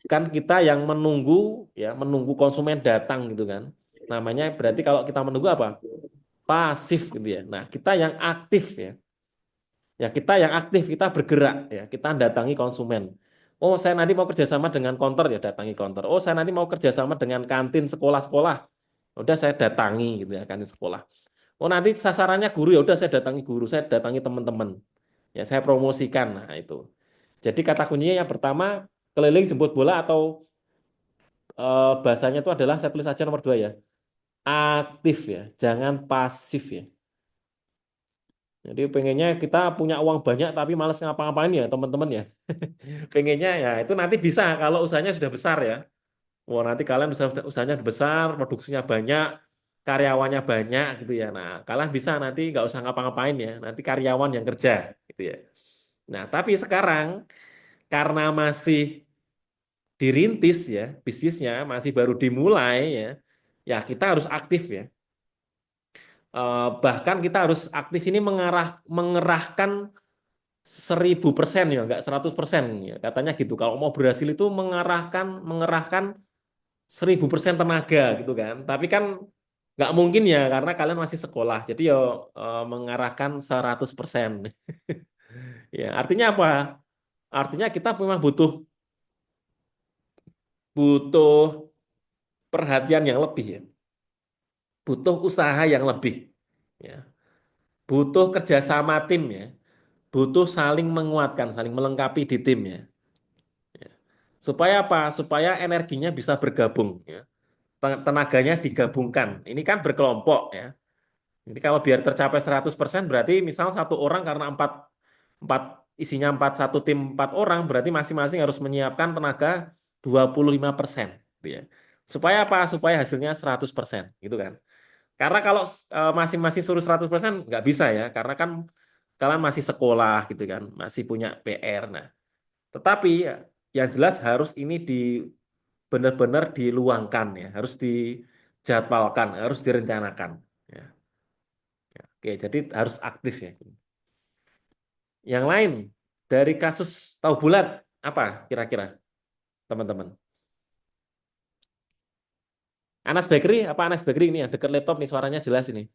S2: kan kita yang menunggu ya, menunggu konsumen datang gitu kan. Namanya berarti kalau kita menunggu apa? Pasif gitu ya. Nah, kita yang aktif ya. Ya, kita yang aktif, kita bergerak ya, kita datangi konsumen. Oh, saya nanti mau kerjasama dengan konter ya, datangi konter. Oh, saya nanti mau kerjasama dengan kantin sekolah-sekolah. Udah saya datangi gitu ya, kantin sekolah. Oh, nanti sasarannya guru ya, udah saya datangi guru, saya datangi teman-teman. Ya, saya promosikan. Nah, itu. Jadi kata kuncinya yang pertama keliling jemput bola atau bahasanya itu adalah saya tulis aja nomor 2 ya. Aktif ya, jangan pasif ya. Jadi pengennya kita punya uang banyak tapi malas ngapa-ngapain ya teman-teman ya. Pengennya ya itu nanti bisa kalau usahanya sudah besar ya. Wah nanti kalian usahanya sudah besar, produksinya banyak, karyawannya banyak gitu ya. Nah kalian bisa nanti nggak usah ngapa-ngapain ya. Nanti karyawan yang kerja gitu ya. Nah tapi sekarang karena masih dirintis ya bisnisnya masih baru dimulai ya. Ya kita harus aktif ya. Bahkan kita harus aktif ini mengerahkan 1000% ya, nggak 100% ya. Katanya gitu. Kalau mau berhasil itu mengerahkan 1000% tenaga gitu kan. Tapi kan nggak mungkin ya karena kalian masih sekolah. Jadi ya mengarahkan 100%. Ya, artinya apa? Artinya kita memang butuh butuh perhatian yang lebih ya. Butuh usaha yang lebih. Ya. Butuh kerjasama tim ya. Butuh saling menguatkan, saling melengkapi di tim ya. Ya. Supaya apa? Supaya energinya bisa bergabung ya. Tenaganya digabungkan. Ini kan berkelompok ya. Jadi kalau biar tercapai 100% berarti misal satu orang karena empat isinya satu tim 4 orang berarti masing-masing harus menyiapkan tenaga 25% gitu ya. Supaya apa? Supaya hasilnya 100% gitu kan. Karena kalau masing-masing suruh 100% nggak bisa ya, karena kan kalian masih sekolah gitu kan, masih punya PR. Nah, tetapi ya, yang jelas harus ini benar-benar diluangkan ya, harus dijadwalkan, harus direncanakan. Ya. Ya, oke, jadi harus aktif ya. Yang lain dari kasus tahu bulat apa kira-kira teman-teman? Anas Bakery apa Anas Bakery ini ya dekat laptop nih suaranya jelas ini.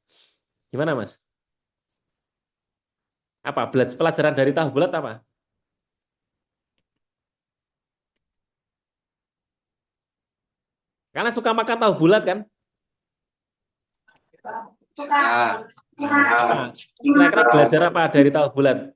S2: Gimana Mas? Apa pelajaran dari tahu bulat apa? Karena suka makan tahu bulat kan? Nah, apa? Kira-kira belajar apa dari tahu bulat?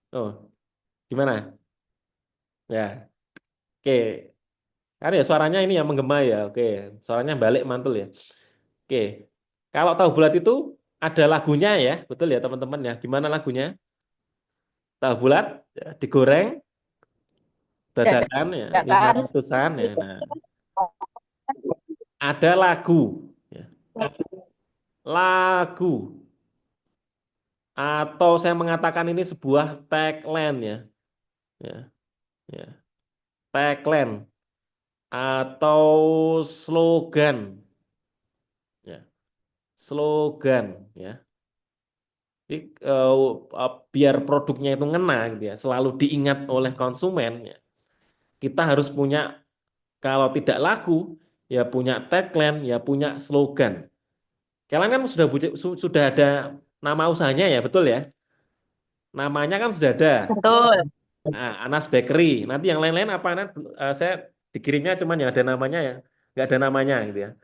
S2: Oh, gimana? Ya, oke. Kan ya suaranya ini yang menggema ya. Oke, suaranya balik mantul ya. Oke. Kalau tahu bulat itu ada lagunya ya, betul ya teman-teman ya. Gimana lagunya? Tahu bulat ya, digoreng dadakan ya, lima
S4: Dadakan
S2: ratusan ya.
S4: itu
S2: Nah, ada lagu ya. Lagu atau saya mengatakan ini sebuah tagline ya. Ya, ya. Tagline atau slogan ya. Slogan ya. Jadi biar produknya itu ngena gitu ya, selalu diingat oleh konsumen ya. Kita harus punya kalau tidak lagu ya punya tagline ya punya slogan. Kalian kan sudah ada nama usahanya ya, betul ya? Namanya kan sudah ada.
S4: betul.
S2: Nah, Anas Bakery. Nanti yang lain-lain apa? Saya dikirimnya cuman yang ada namanya ya, nggak ada namanya gitu ya.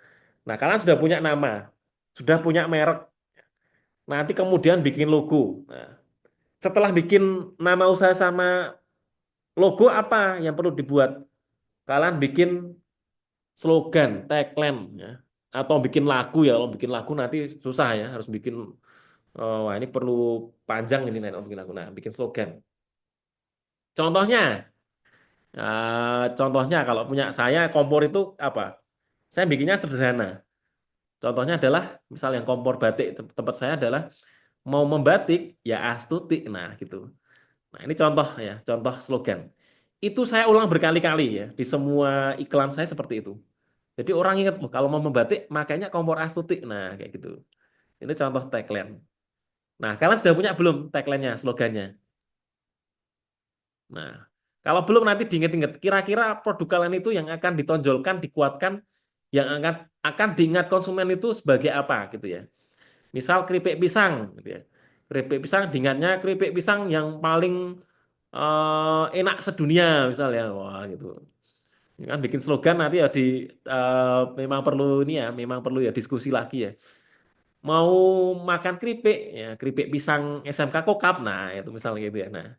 S2: Nah, kalian sudah punya nama, sudah punya merek. Nanti kemudian bikin logo. Nah, setelah bikin nama usaha sama logo apa yang perlu dibuat? Kalian bikin slogan, tagline ya. Atau bikin lagu ya. Kalau bikin lagu nanti susah ya, harus bikin wah ini perlu panjang ini nanti bikin lagu. Nah, bikin slogan. Contohnya, contohnya kalau punya saya kompor itu apa? Saya bikinnya sederhana. Contohnya adalah misal yang kompor batik tempat saya adalah mau membatik ya Astuti. Nah, gitu. Nah, ini contoh ya, contoh slogan. Itu saya ulang berkali-kali ya di semua iklan saya seperti itu. Jadi orang ingat, "Oh, kalau mau membatik makanya kompor Astuti." Nah, kayak gitu. Ini contoh tagline. Nah, kalian sudah punya belum tagline-nya, slogannya? Nah, kalau belum nanti diingat-ingat, kira-kira produk kalian itu yang akan ditonjolkan, dikuatkan, yang akan diingat konsumen itu sebagai apa gitu ya. Misal keripik pisang gitu ya. Keripik pisang diingatnya keripik pisang yang paling enak sedunia misalnya. Wah, gitu. Ini kan bikin slogan nanti ya memang perlu ini ya, memang perlu ya diskusi lagi ya. Mau makan keripik ya, keripik pisang SMK Kokap. Nah, itu misalnya gitu ya. Nah,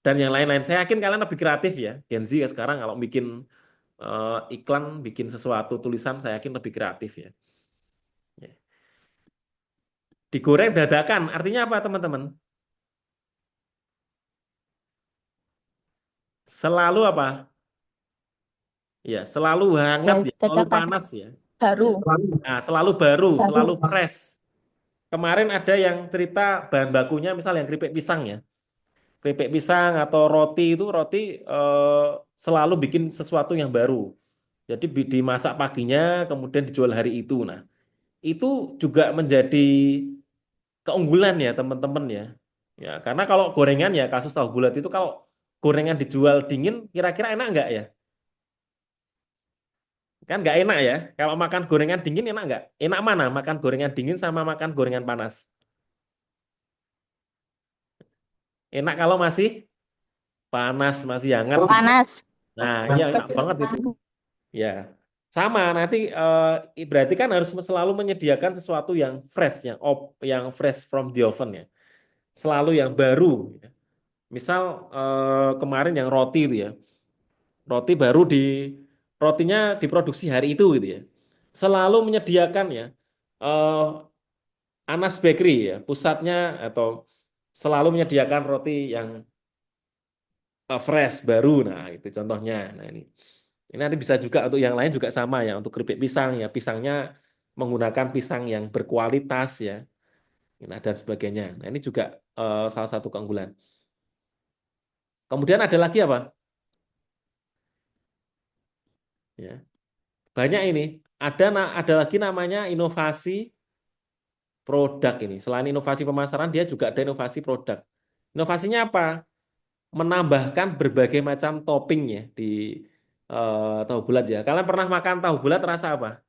S2: dan yang lain-lain. Saya yakin kalian lebih kreatif ya. Gen Z ya sekarang kalau bikin iklan, bikin sesuatu tulisan, saya yakin lebih kreatif ya. Ya. Digoreng dadakan, artinya apa teman-teman? Selalu apa? Ya, selalu
S4: Ya
S2: hangat ya, selalu
S4: dadakan
S2: panas ya.
S4: baru.
S2: Nah, selalu baru, selalu
S4: Baru.
S2: fresh. Kemarin ada yang cerita bahan bakunya, misal yang keripik pisang ya. Keripik pisang atau roti itu roti selalu bikin sesuatu yang baru. Jadi dimasak paginya, kemudian dijual hari itu. Nah, itu juga menjadi keunggulan ya teman-teman ya. Ya, karena kalau gorengan ya kasus tahu bulat itu kalau gorengan dijual dingin kira-kira enak nggak ya? Kan nggak enak ya. Kalau makan gorengan dingin enak nggak? Enak mana? Makan gorengan dingin sama makan gorengan panas? Enak kalau masih panas, masih hangat gitu.
S4: Panas.
S2: Nah, iya enak banget itu. Ya, sama. Nanti berarti kan harus selalu menyediakan sesuatu yang fresh, yang fresh from the oven ya. Selalu yang baru. Ya. Misal kemarin yang roti itu ya, roti baru rotinya diproduksi hari itu gitu ya. Selalu menyediakan ya eh, Anas Bakery ya, pusatnya atau selalu menyediakan roti yang fresh baru. Nah, itu contohnya. Nah, ini nanti bisa juga untuk yang lain juga sama ya, untuk keripik pisang ya, pisangnya menggunakan pisang yang berkualitas ya, nah, dan sebagainya. Nah, ini juga salah satu keunggulan. Kemudian ada lagi apa? Ya, banyak ini. Ada lagi namanya inovasi produk ini. Selain inovasi pemasaran, dia juga ada inovasi produk. Inovasinya apa? Menambahkan berbagai macam topping ya di tahu bulat ya. Kalian pernah makan tahu bulat rasa apa?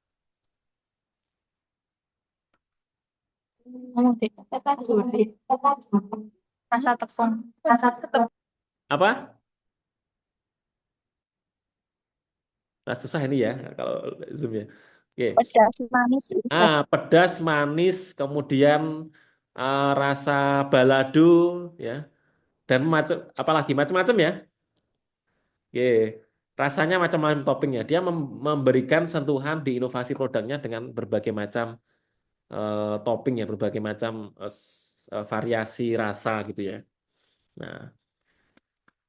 S4: Rasa tepung. Rasa tepung.
S2: Apa? Nah, susah ini ya kalau Zoom ya. Oke.
S4: Pedas manis.
S2: Pedas, manis, kemudian rasa balado ya, dan apalagi macam-macam ya. Oke. Rasanya macam-macam toppingnya. Dia memberikan sentuhan di inovasi produknya dengan berbagai macam topping ya, berbagai macam variasi rasa gitu ya. Nah,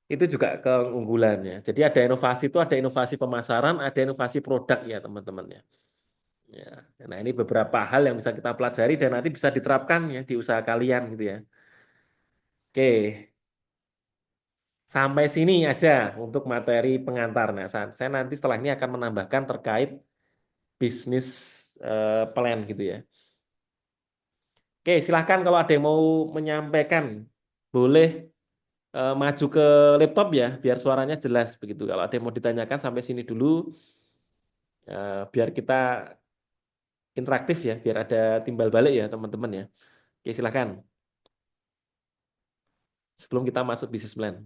S2: itu juga keunggulannya. Jadi ada inovasi itu, ada inovasi pemasaran, ada inovasi produk ya teman-teman ya. Ya. Nah, ini beberapa hal yang bisa kita pelajari dan nanti bisa diterapkan ya di usaha kalian gitu ya. Oke, sampai sini aja untuk materi pengantar. Nah, saya nanti setelah ini akan menambahkan terkait bisnis plan gitu ya. Oke, silahkan kalau ada yang mau menyampaikan, boleh maju ke laptop ya, biar suaranya jelas begitu. Kalau ada yang mau ditanyakan sampai sini dulu, biar kita interaktif ya, biar ada timbal balik ya teman-teman ya. Oke, silahkan. Sebelum kita masuk bisnis plan.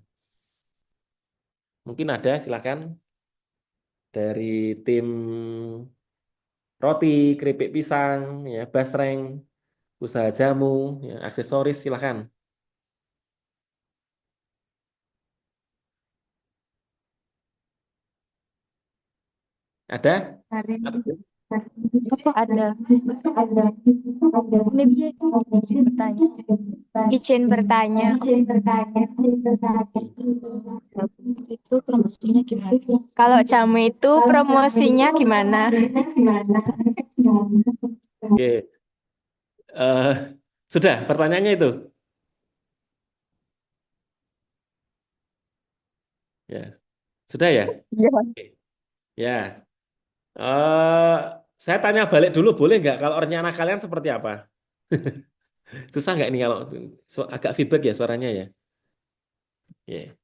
S2: Mungkin ada, silahkan. Dari tim roti, keripik pisang, ya, basreng, usaha jamu, ya, aksesoris, silahkan. Ada?
S4: Ada. Ini dia izin bertanya. Izin bertanya. Itu promosinya gimana? Kalau jamu itu promosinya gimana?
S2: Oke. Eh, sudah, pertanyaannya itu. Ya, sudah ya?
S4: Iya.
S2: Oke. Ya. Eh, saya tanya balik dulu, boleh nggak kalau rencana kalian seperti apa? Susah nggak ini kalau agak feedback ya suaranya ya? Oke.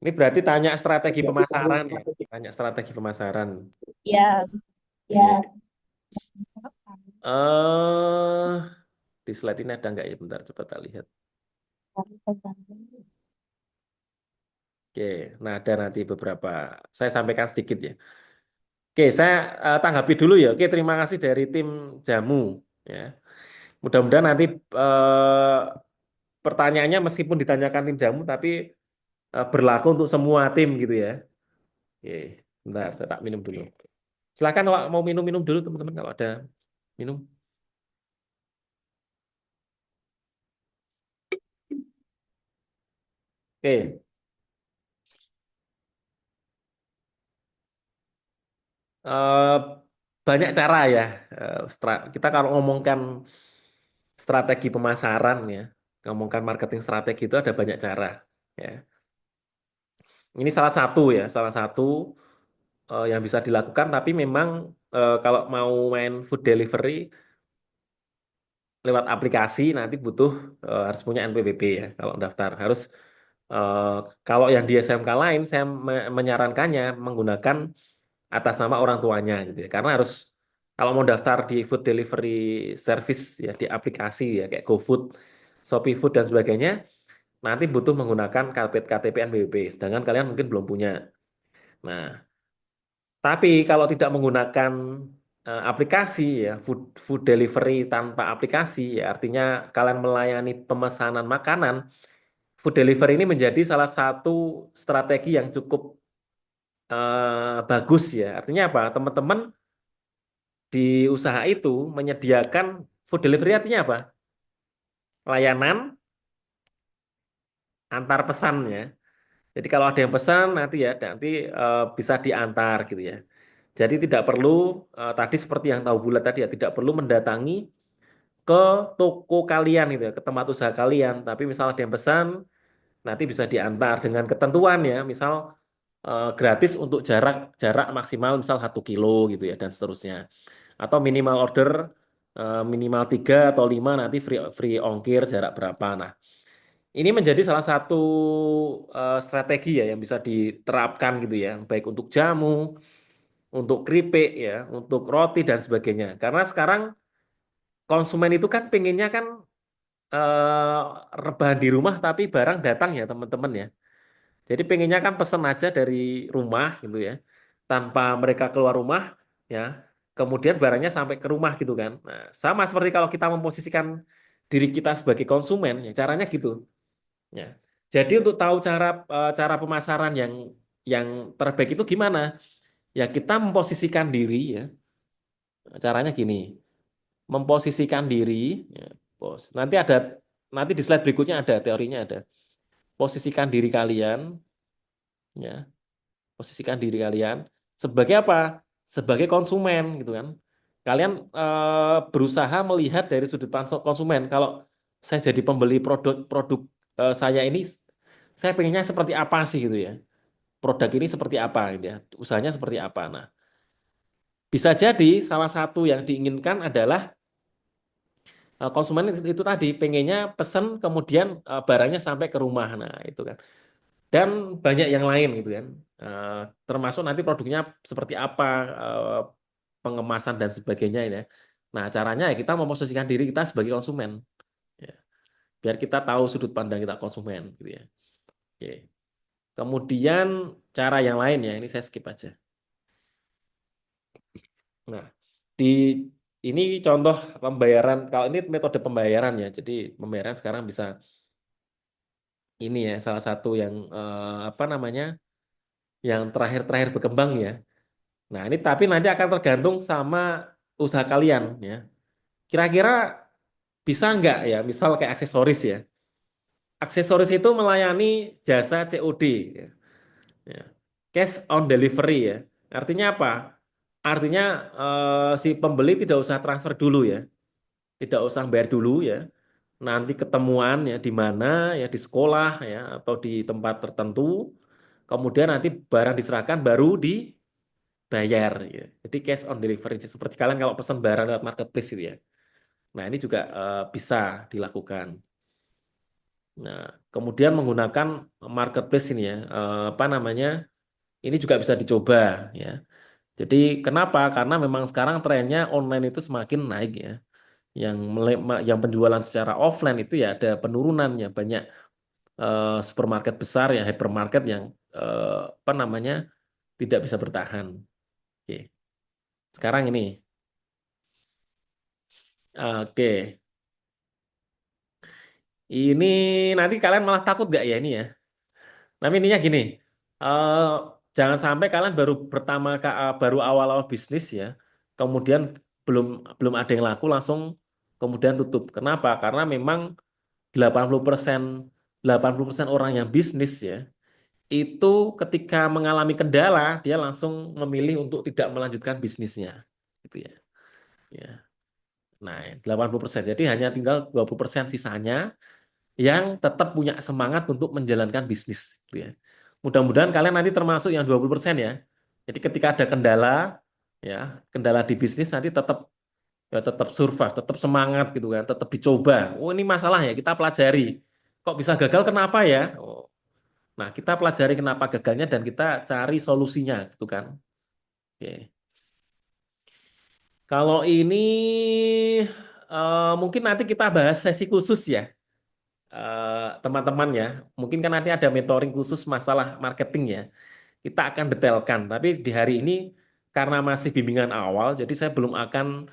S2: Ini berarti tanya strategi pemasaran ya, tanya strategi pemasaran.
S4: Ya.
S2: Oke. Eh, di slide ini ada nggak ya? Bentar, coba kita lihat. Oke, nah ada nanti beberapa. Saya sampaikan sedikit ya. Oke, saya tanggapi dulu ya. Oke, terima kasih dari tim jamu. Ya, mudah-mudahan nanti eh, pertanyaannya meskipun ditanyakan tim jamu, tapi berlaku untuk semua tim gitu ya. Oke, bentar, saya tak minum dulu. Silakan Wak, mau minum-minum dulu teman-teman kalau ada minum. Oke, eh, banyak cara ya. Kita kalau ngomongkan strategi pemasaran ya, ngomongkan marketing strategi itu ada banyak cara ya. Ini salah satu ya, salah satu yang bisa dilakukan. Tapi memang kalau mau main food delivery lewat aplikasi nanti butuh harus punya NPWP ya kalau daftar. Harus eh, kalau yang di SMK lain saya menyarankannya menggunakan atas nama orang tuanya gitu ya. Karena harus kalau mau daftar di food delivery service ya di aplikasi ya kayak GoFood, Shopee Food dan sebagainya, nanti butuh menggunakan KTP NPWP. Sedangkan kalian mungkin belum punya. Nah, tapi kalau tidak menggunakan aplikasi ya, food delivery tanpa aplikasi ya, artinya kalian melayani pemesanan makanan, food delivery ini menjadi salah satu strategi yang cukup bagus ya. Artinya apa? Teman-teman di usaha itu menyediakan food delivery artinya apa? Layanan antar pesan ya. Jadi kalau ada yang pesan nanti bisa diantar gitu ya. Jadi tidak perlu tadi seperti yang tahu bulat tadi ya, tidak perlu mendatangi ke toko kalian gitu ya, ke tempat usaha kalian. Tapi misal ada yang pesan, nanti bisa diantar dengan ketentuan ya, misal gratis untuk jarak jarak maksimal misal 1 kilo gitu ya dan seterusnya. Atau minimal order minimal 3 atau 5 nanti free free ongkir jarak berapa. Nah, ini menjadi salah satu strategi ya yang bisa diterapkan gitu ya, baik untuk jamu, untuk keripik ya, untuk roti dan sebagainya. Karena sekarang konsumen itu kan pengennya kan rebahan di rumah tapi barang datang ya teman-teman ya. Jadi pengennya kan pesen aja dari rumah gitu ya, tanpa mereka keluar rumah ya. Kemudian barangnya sampai ke rumah gitu kan. Nah, sama seperti kalau kita memposisikan diri kita sebagai konsumen, ya caranya gitu. Ya. Jadi untuk tahu cara pemasaran yang terbaik itu gimana? Ya kita memposisikan diri ya. Caranya gini, memposisikan diri. Ya, nanti di slide berikutnya ada teorinya ada. Posisikan diri kalian, ya, posisikan diri kalian sebagai apa? Sebagai konsumen gitu kan. Kalian berusaha melihat dari sudut pandang konsumen. Kalau saya jadi pembeli produk saya ini, saya pengennya seperti apa sih gitu ya? Produk ini seperti apa gitu ya? Usahanya seperti apa? Nah, bisa jadi salah satu yang diinginkan adalah konsumen itu tadi pengennya pesen kemudian barangnya sampai ke rumah. Nah, itu kan. Dan banyak yang lain gitu kan. Eh, Termasuk nanti produknya seperti apa, eh, pengemasan dan sebagainya ya. Nah, caranya ya kita memposisikan diri kita sebagai konsumen ya. Biar kita tahu sudut pandang kita konsumen gitu ya. Oke. Kemudian cara yang lain ya, ini saya skip aja. Nah, di ini contoh pembayaran, kalau ini metode pembayaran ya. Jadi pembayaran sekarang bisa ini ya salah satu yang apa namanya? Yang terakhir-terakhir berkembang ya. Nah, ini tapi nanti akan tergantung sama usaha kalian ya. Kira-kira bisa nggak ya, misal kayak aksesoris ya. Aksesoris itu melayani jasa COD ya. Ya. Cash on delivery ya. Artinya apa? Artinya si pembeli tidak usah transfer dulu ya. Tidak usah bayar dulu ya. Nanti ketemuan ya di mana ya di sekolah ya atau di tempat tertentu. Kemudian nanti barang diserahkan baru dibayar ya. Jadi cash on delivery seperti kalian kalau pesan barang lewat marketplace itu ya. Nah, ini juga bisa dilakukan. Nah, kemudian menggunakan marketplace ini ya, apa namanya? Ini juga bisa dicoba ya. Jadi kenapa? Karena memang sekarang trennya online itu semakin naik ya. Yang penjualan secara offline itu ya ada penurunannya banyak supermarket besar ya hypermarket yang apa namanya tidak bisa bertahan. Oke. Sekarang ini, oke, ini nanti kalian malah takut gak ya ini ya? Tapi intinya gini, eh, jangan sampai kalian baru awal-awal bisnis ya, kemudian belum belum ada yang laku langsung kemudian tutup. Kenapa? Karena memang 80% 80% orang yang bisnis ya, itu ketika mengalami kendala dia langsung memilih untuk tidak melanjutkan bisnisnya, gitu ya. Ya. Nah, 80%. Jadi hanya tinggal 20% sisanya yang tetap punya semangat untuk menjalankan bisnis gitu ya. Mudah-mudahan kalian nanti termasuk yang 20% ya. Jadi ketika ada kendala ya, kendala di bisnis nanti tetap ya tetap survive, tetap semangat gitu kan, tetap dicoba. Oh ini masalah ya, kita pelajari. Kok bisa gagal, kenapa ya? Oh. Nah, kita pelajari kenapa gagalnya dan kita cari solusinya gitu kan. Oke. Kalau ini mungkin nanti kita bahas sesi khusus ya, teman-teman ya. Mungkin kan nanti ada mentoring khusus masalah marketing ya. Kita akan detailkan. Tapi di hari ini karena masih bimbingan awal, jadi saya belum akan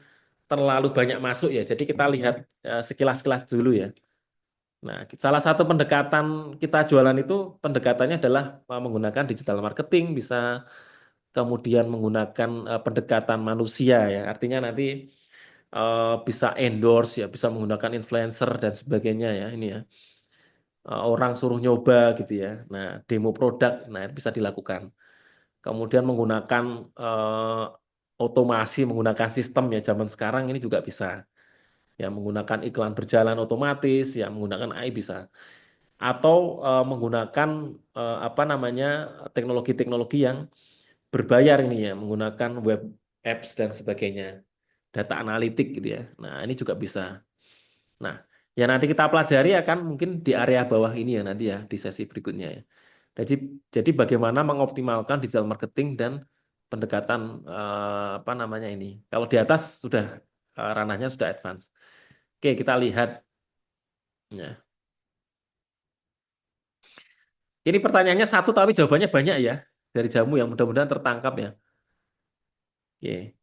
S2: terlalu banyak masuk ya. Jadi kita lihat sekilas-sekilas dulu ya. Nah, salah satu pendekatan kita jualan itu pendekatannya adalah menggunakan digital marketing, bisa kemudian menggunakan pendekatan manusia ya. Artinya nanti bisa endorse ya, bisa menggunakan influencer dan sebagainya ya ini ya. Orang suruh nyoba gitu ya. Nah, demo produk, nah bisa dilakukan. Kemudian menggunakan otomasi, menggunakan sistem ya zaman sekarang ini juga bisa. Ya, menggunakan iklan berjalan otomatis, ya menggunakan AI bisa. Atau menggunakan apa namanya teknologi-teknologi yang berbayar ini ya, menggunakan web apps dan sebagainya, data analitik gitu ya. Nah, ini juga bisa. Nah, ya nanti kita pelajari akan mungkin di area bawah ini ya nanti ya di sesi berikutnya ya. Jadi, jadi bagaimana mengoptimalkan digital marketing dan pendekatan apa namanya ini. Kalau di atas sudah ranahnya sudah advance. Oke, kita lihat. Ya. Ini pertanyaannya satu tapi jawabannya banyak ya dari jamu yang mudah-mudahan tertangkap ya. Oke,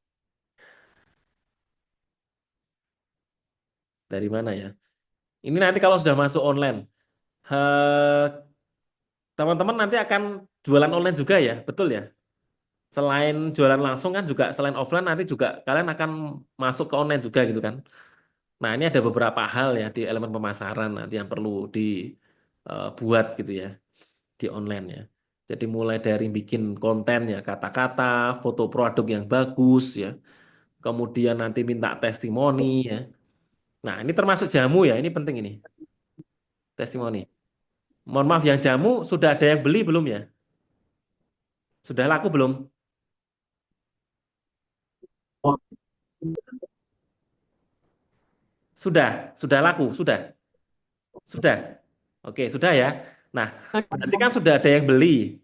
S2: dari mana ya? Ini nanti kalau sudah masuk online, eh, teman-teman nanti akan jualan online juga ya, betul ya? Selain jualan langsung kan juga selain offline nanti juga kalian akan masuk ke online juga gitu kan. Nah, ini ada beberapa hal ya di elemen pemasaran nanti yang perlu dibuat gitu ya di online ya. Jadi mulai dari bikin konten ya, kata-kata, foto produk yang bagus ya. Kemudian nanti minta testimoni ya. Nah, ini termasuk jamu ya, ini penting ini, testimoni. Mohon maaf yang jamu sudah ada yang beli belum ya? Sudah laku belum? Sudah laku, sudah. Sudah. Oke, sudah ya. Nah, berarti kan sudah ada yang beli.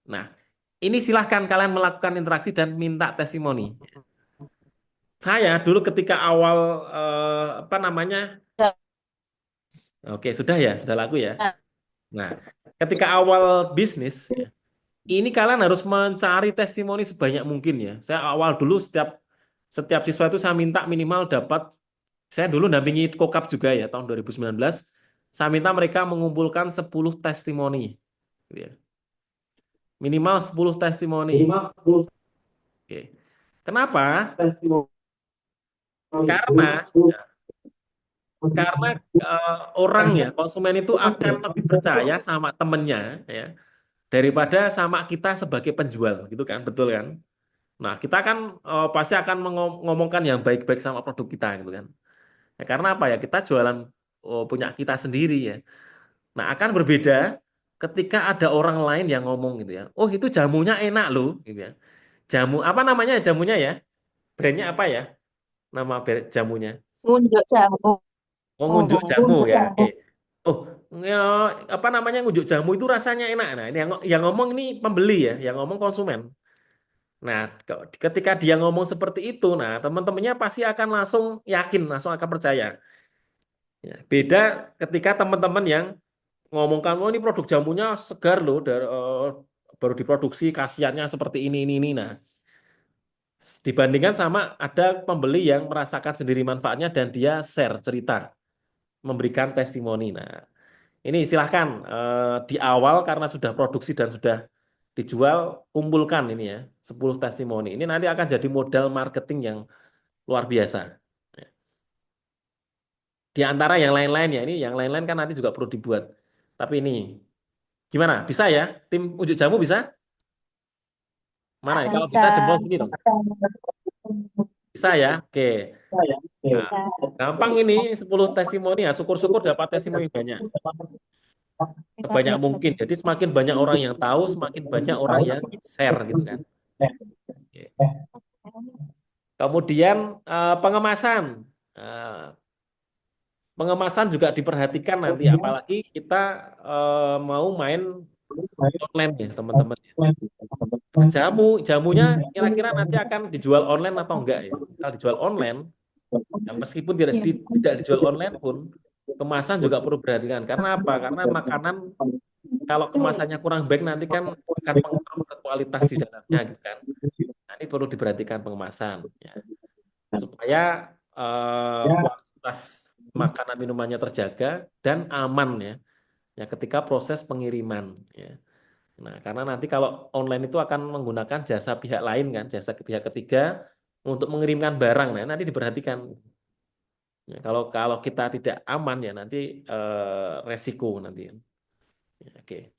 S2: Nah, ini silahkan kalian melakukan interaksi dan minta testimoni. Saya dulu ketika awal apa namanya? Oke, sudah ya, sudah laku ya. Nah, ketika awal bisnis ya, ini kalian harus mencari testimoni sebanyak mungkin ya. Saya awal dulu setiap setiap siswa itu saya minta minimal dapat, saya dulu dampingi Kokap juga ya tahun 2019. Saya minta mereka mengumpulkan 10 testimoni. Gitu ya. Minimal 10 testimoni. Oke. Kenapa? Karena karena orang ya konsumen itu akan lebih percaya sama temennya ya daripada sama kita sebagai penjual gitu kan, betul kan? Nah, kita kan pasti akan ngomongkan yang baik-baik sama produk kita gitu kan. Ya, karena apa ya? Kita jualan punya kita sendiri ya. Nah, akan berbeda ketika ada orang lain yang ngomong gitu ya. Oh, itu jamunya enak loh gitu ya. Jamu apa namanya jamunya ya? Brandnya apa ya? Nama jamunya.
S4: Ngunjuk jamu.
S2: Oh, ngunjuk jamu ya. Oke. Oh, ya, apa namanya ngunjuk jamu itu rasanya enak. Nah, ini yang ngomong ini pembeli ya, yang ngomong konsumen. Nah, ketika dia ngomong seperti itu, nah teman-temannya pasti akan langsung yakin, langsung akan percaya. Ya, beda ketika teman-teman yang ngomongkan, oh ini produk jamunya segar loh, baru diproduksi, khasiatnya seperti ini. Nah, dibandingkan sama ada pembeli yang merasakan sendiri manfaatnya dan dia share cerita, memberikan testimoni. Nah, ini silahkan di awal karena sudah produksi dan sudah dijual, kumpulkan ini ya, 10 testimoni. Ini nanti akan jadi modal marketing yang luar biasa. Di antara yang lain-lain ya, ini yang lain-lain kan nanti juga perlu dibuat. Tapi ini gimana? Bisa ya? Tim ujuk jamu bisa? Mana ya? Kalau bisa jempol
S4: Bisa.
S2: gini dong. Bisa ya? Oke. Nah, gampang ini 10 testimoni ya. Syukur-syukur dapat testimoni banyak. Sebanyak mungkin. Jadi semakin banyak orang yang tahu, semakin banyak orang yang share gitu kan. Oke. Kemudian pengemasan. Eh, Pengemasan juga diperhatikan nanti, apalagi kita mau main online ya teman-teman. Nah, jamunya kira-kira nanti akan dijual online atau enggak ya? Kalau dijual online, ya meskipun
S4: Ya.
S2: tidak dijual online pun, kemasan juga perlu diperhatikan. Karena apa? Karena makanan kalau kemasannya kurang baik nanti kan akan pengaruh ke kualitas di dalamnya gitu kan. Nah, ini perlu diperhatikan pengemasan ya. Supaya kualitas makanan minumannya terjaga dan aman ya. Ya ketika proses pengiriman ya. Nah, karena nanti kalau online itu akan menggunakan jasa pihak lain kan, jasa pihak ketiga untuk mengirimkan barang. Nah, nanti diperhatikan. Ya, kalau kita tidak aman ya nanti resiko nanti. Ya, oke.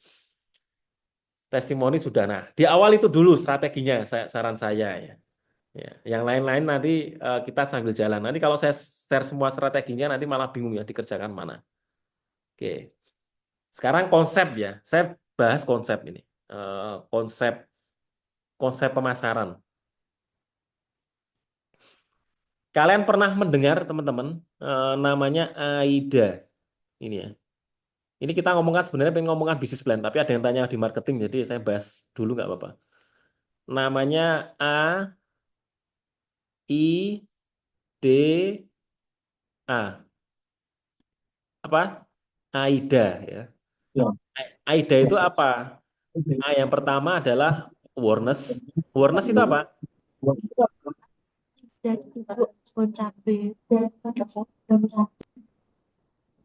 S2: Testimoni sudah. Nah, di awal itu dulu strateginya saran saya ya. Ya, yang lain-lain nanti kita sambil jalan. Nanti kalau saya share semua strateginya nanti malah bingung ya dikerjakan mana. Oke. Sekarang konsep ya. Saya bahas konsep ini. Konsep konsep pemasaran. Kalian pernah mendengar teman-teman namanya AIDA ini ya. Ini kita ngomongkan sebenarnya pengen ngomongkan bisnis plan, tapi ada yang tanya di marketing, jadi saya bahas dulu nggak apa-apa. Namanya AIDA, apa? AIDA ya. AIDA itu apa? A yang pertama adalah awareness. Awareness itu apa?
S4: Dan ibu mau cabai.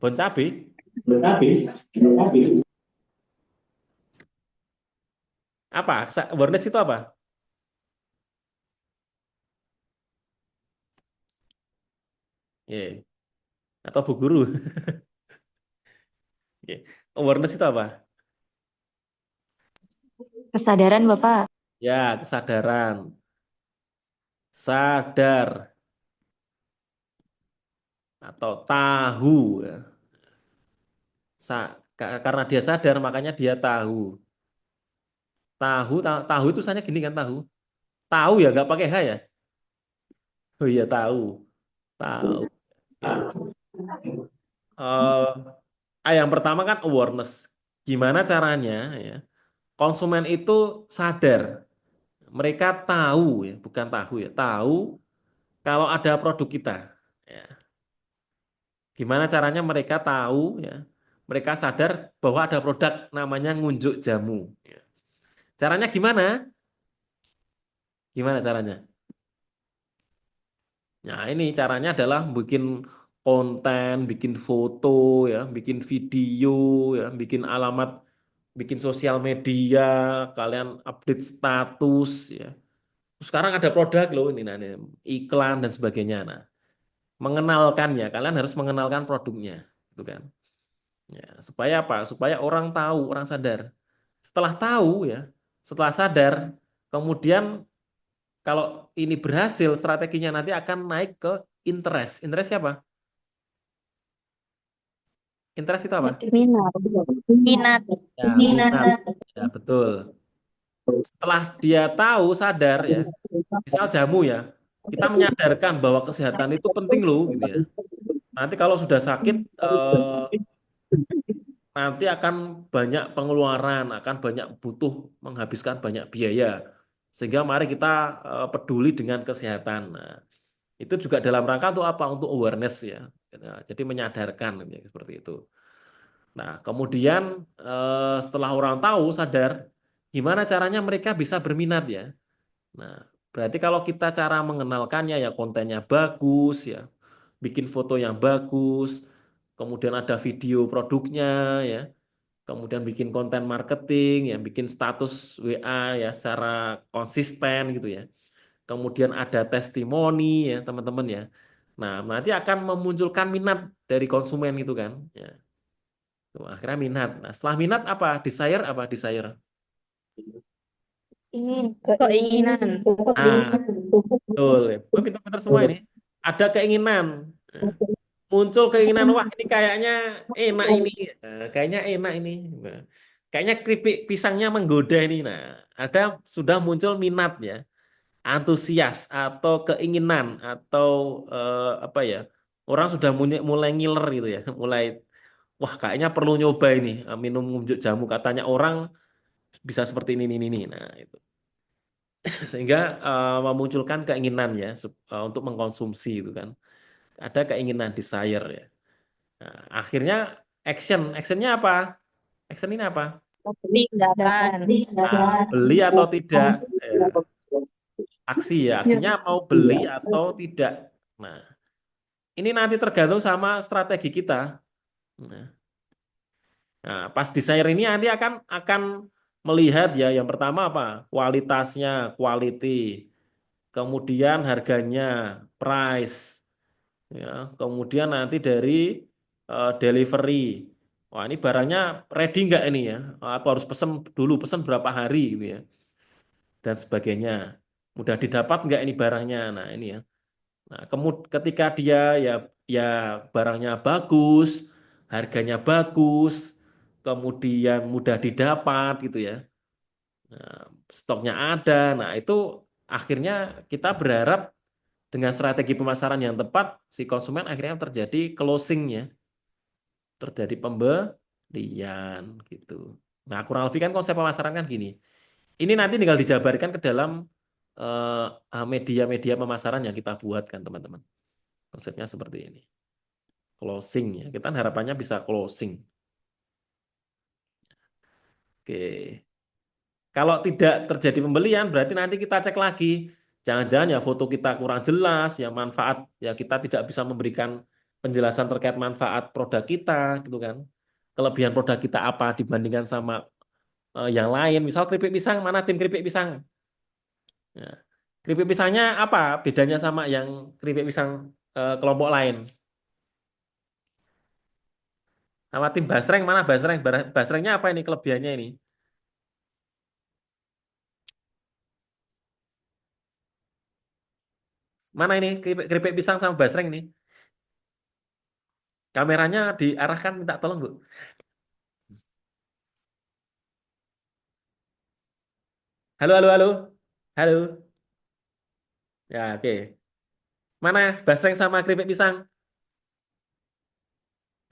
S2: Bon cabe. Apa? Awareness itu apa? Ya. Atau Bu Guru. Oke. Awareness itu apa?
S4: Kesadaran Bapak.
S2: Ya, kesadaran. Sadar atau tahu ya. Karena dia sadar makanya dia tahu. Tahu itu tulisannya gini kan tahu. Tahu ya nggak pakai H ya. Oh iya tahu. Tahu. Oke. Yang pertama kan awareness. Gimana caranya ya? Konsumen itu sadar. Mereka tahu ya, bukan tahu ya. Tahu kalau ada produk kita. Ya. Gimana caranya mereka tahu ya? Mereka sadar bahwa ada produk namanya ngunjuk jamu. Ya. Caranya gimana? Gimana caranya? Nah, ini caranya adalah bikin konten, bikin foto, ya, bikin video, ya, bikin alamat, bikin sosial media, kalian update status, ya. Sekarang ada produk loh ini, nah, ini, iklan dan sebagainya. Nah, mengenalkan ya, kalian harus mengenalkan produknya, gitu kan? Ya, supaya apa? Supaya orang tahu, orang sadar. Setelah tahu ya, setelah sadar, kemudian kalau ini berhasil, strateginya nanti akan naik ke interest. Interest siapa? Interest itu apa?
S4: Minat. Minat.
S2: Ya, minat. Ya, betul. Setelah dia tahu, sadar ya, misal jamu ya, kita menyadarkan bahwa kesehatan itu penting loh, gitu ya. Nanti kalau sudah sakit, nanti akan banyak pengeluaran, akan banyak butuh menghabiskan banyak biaya. Sehingga mari kita peduli dengan kesehatan. Nah, itu juga dalam rangka untuk apa? Untuk awareness ya. Nah, jadi menyadarkan ya, seperti itu. Nah, kemudian setelah orang tahu, sadar, gimana caranya mereka bisa berminat ya. Nah, berarti kalau kita cara mengenalkannya ya kontennya bagus ya, bikin foto yang bagus, kemudian ada video produknya ya, kemudian bikin konten marketing ya, bikin status WA ya secara konsisten gitu ya. Kemudian ada testimoni ya teman-teman ya. Nah, nanti akan memunculkan minat dari konsumen gitu kan ya. Tuh, akhirnya minat. Nah, setelah minat apa? Desire apa? Desire.
S4: Ingin. Keinginan.
S2: Ah, betul. Ya. Oh, pintar-pintar semua ini. Ada keinginan. Nah, muncul keinginan, wah ini kayaknya enak ini. Nah, kayaknya enak ini. Nah, kayaknya keripik pisangnya menggoda ini. Nah, ada sudah muncul minat ya. antusias atau keinginan atau apa ya, orang sudah mulai ngiler gitu ya, mulai wah kayaknya perlu nyoba ini minum unjuk jamu, katanya orang bisa seperti ini. Nah itu sehingga memunculkan keinginan ya untuk mengkonsumsi itu kan, ada keinginan desire ya. Nah, akhirnya actionnya apa? Action ini apa?
S4: Tindakan.
S2: Nah, beli atau tidak? Ya, aksi ya, aksinya mau beli atau tidak. Nah, ini nanti tergantung sama strategi kita. Nah, pas desire ini nanti akan melihat ya, yang pertama apa? Kualitasnya, quality. Kemudian harganya, price. Ya, kemudian nanti dari delivery. Wah, ini barangnya ready nggak ini ya? Atau harus pesen dulu, pesen berapa hari gitu ya, dan sebagainya. Mudah didapat nggak ini barangnya? Nah, ini ya. Nah, ketika dia ya barangnya bagus, harganya bagus, kemudian mudah didapat gitu ya. Nah, stoknya ada. Nah, itu akhirnya kita berharap dengan strategi pemasaran yang tepat, si konsumen akhirnya terjadi closing-nya, terjadi pembelian gitu. Nah, kurang lebih kan konsep pemasaran kan gini. Ini nanti tinggal dijabarkan ke dalam media-media pemasaran yang kita buat kan teman-teman. Konsepnya seperti ini. Closing ya. Kita harapannya bisa closing. Oke. Kalau tidak terjadi pembelian, berarti nanti kita cek lagi. Jangan-jangan ya foto kita kurang jelas, ya manfaat, ya kita tidak bisa memberikan penjelasan terkait manfaat produk kita, gitu kan. Kelebihan produk kita apa dibandingkan sama yang lain. Misal keripik pisang, mana tim keripik pisang? Ya. Keripik pisangnya apa bedanya sama yang keripik pisang kelompok lain? Sama tim basreng, mana basreng? Basrengnya apa ini kelebihannya ini? Mana ini keripik pisang sama basreng ini? Kameranya diarahkan, minta tolong, Bu. Halo, halo, halo. Halo. Ya, oke. Mana basreng sama keripik pisang?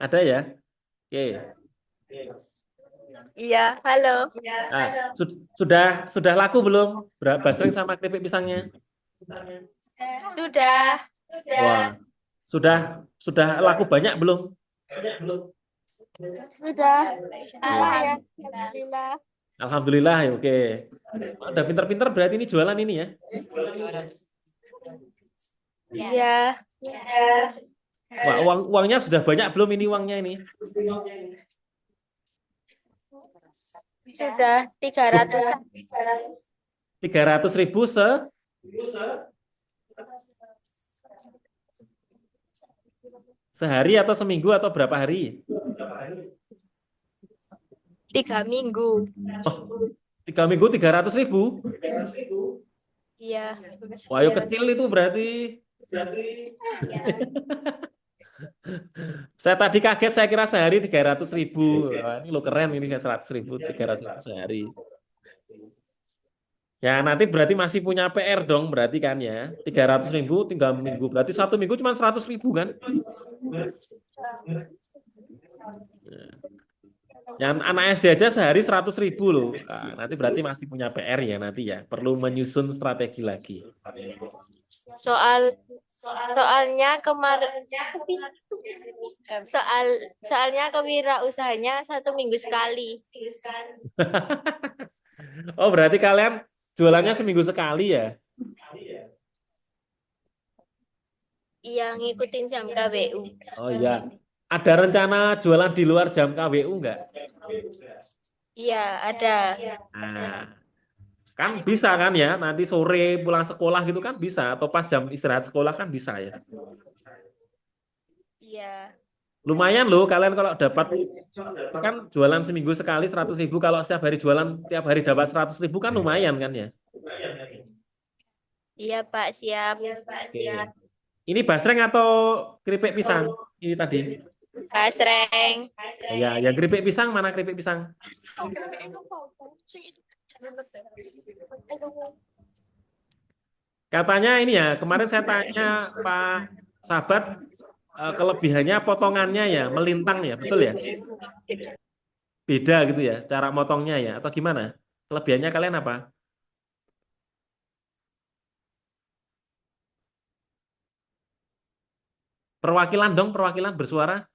S2: Ada ya? Oke.
S5: Iya, halo.
S2: Nah, sudah laku belum? Basreng sama keripik pisangnya?
S5: Sudah.
S2: Wah, sudah laku banyak belum?
S5: Sudah.
S2: Wah,
S5: Alhamdulillah.
S2: alhamdulillah ya, oke. Udah pinter-pinter berarti ini jualan ini ya.
S5: Iya.
S2: Wah, uangnya sudah banyak belum ini uangnya ini?
S5: Sudah 300-an.
S2: 300.000 sehari atau seminggu atau berapa hari?
S5: 3 minggu.
S2: Oh, 3 minggu 300.000?
S5: Iya.
S2: Wah, ayo kecil itu berarti. Saya tadi kaget, saya kira sehari 300.000. Wah, ini lo keren ini 100.000, 300.000 sehari. Ya nanti berarti masih punya PR dong berarti kan ya. 300.000 3 minggu, berarti 1 minggu cuma 100.000 kan? Yang anak SD aja sehari 100.000 loh. Nah, nanti berarti masih punya PR ya nanti ya. Perlu menyusun strategi lagi.
S5: Soalnya kemarin soalnya kewirausahanya 1 minggu sekali.
S2: Oh berarti kalian jualannya seminggu sekali ya?
S5: Iya, ngikutin jam KWU.
S2: Oh iya. Ada rencana jualan di luar jam KWU enggak?
S5: Iya, ada.
S2: Nah, kan bisa kan ya, nanti sore pulang sekolah gitu kan bisa, atau pas jam istirahat sekolah kan bisa ya.
S5: Iya.
S2: Lumayan loh kalian kalau dapat, kan jualan seminggu sekali 100.000, kalau setiap hari jualan tiap hari dapat 100.000 kan lumayan kan ya.
S5: Iya, Pak, siap.
S2: Oke. Ini basreng atau keripik pisang? Ini tadi.
S5: Basreng.
S2: Oh, ya, yang keripik pisang mana keripik pisang? Katanya ini ya, kemarin saya tanya Pak Sahabat, kelebihannya potongannya ya, melintang ya, betul ya? Beda gitu ya, cara motongnya ya, atau gimana? Kelebihannya kalian apa? Perwakilan dong, perwakilan bersuara.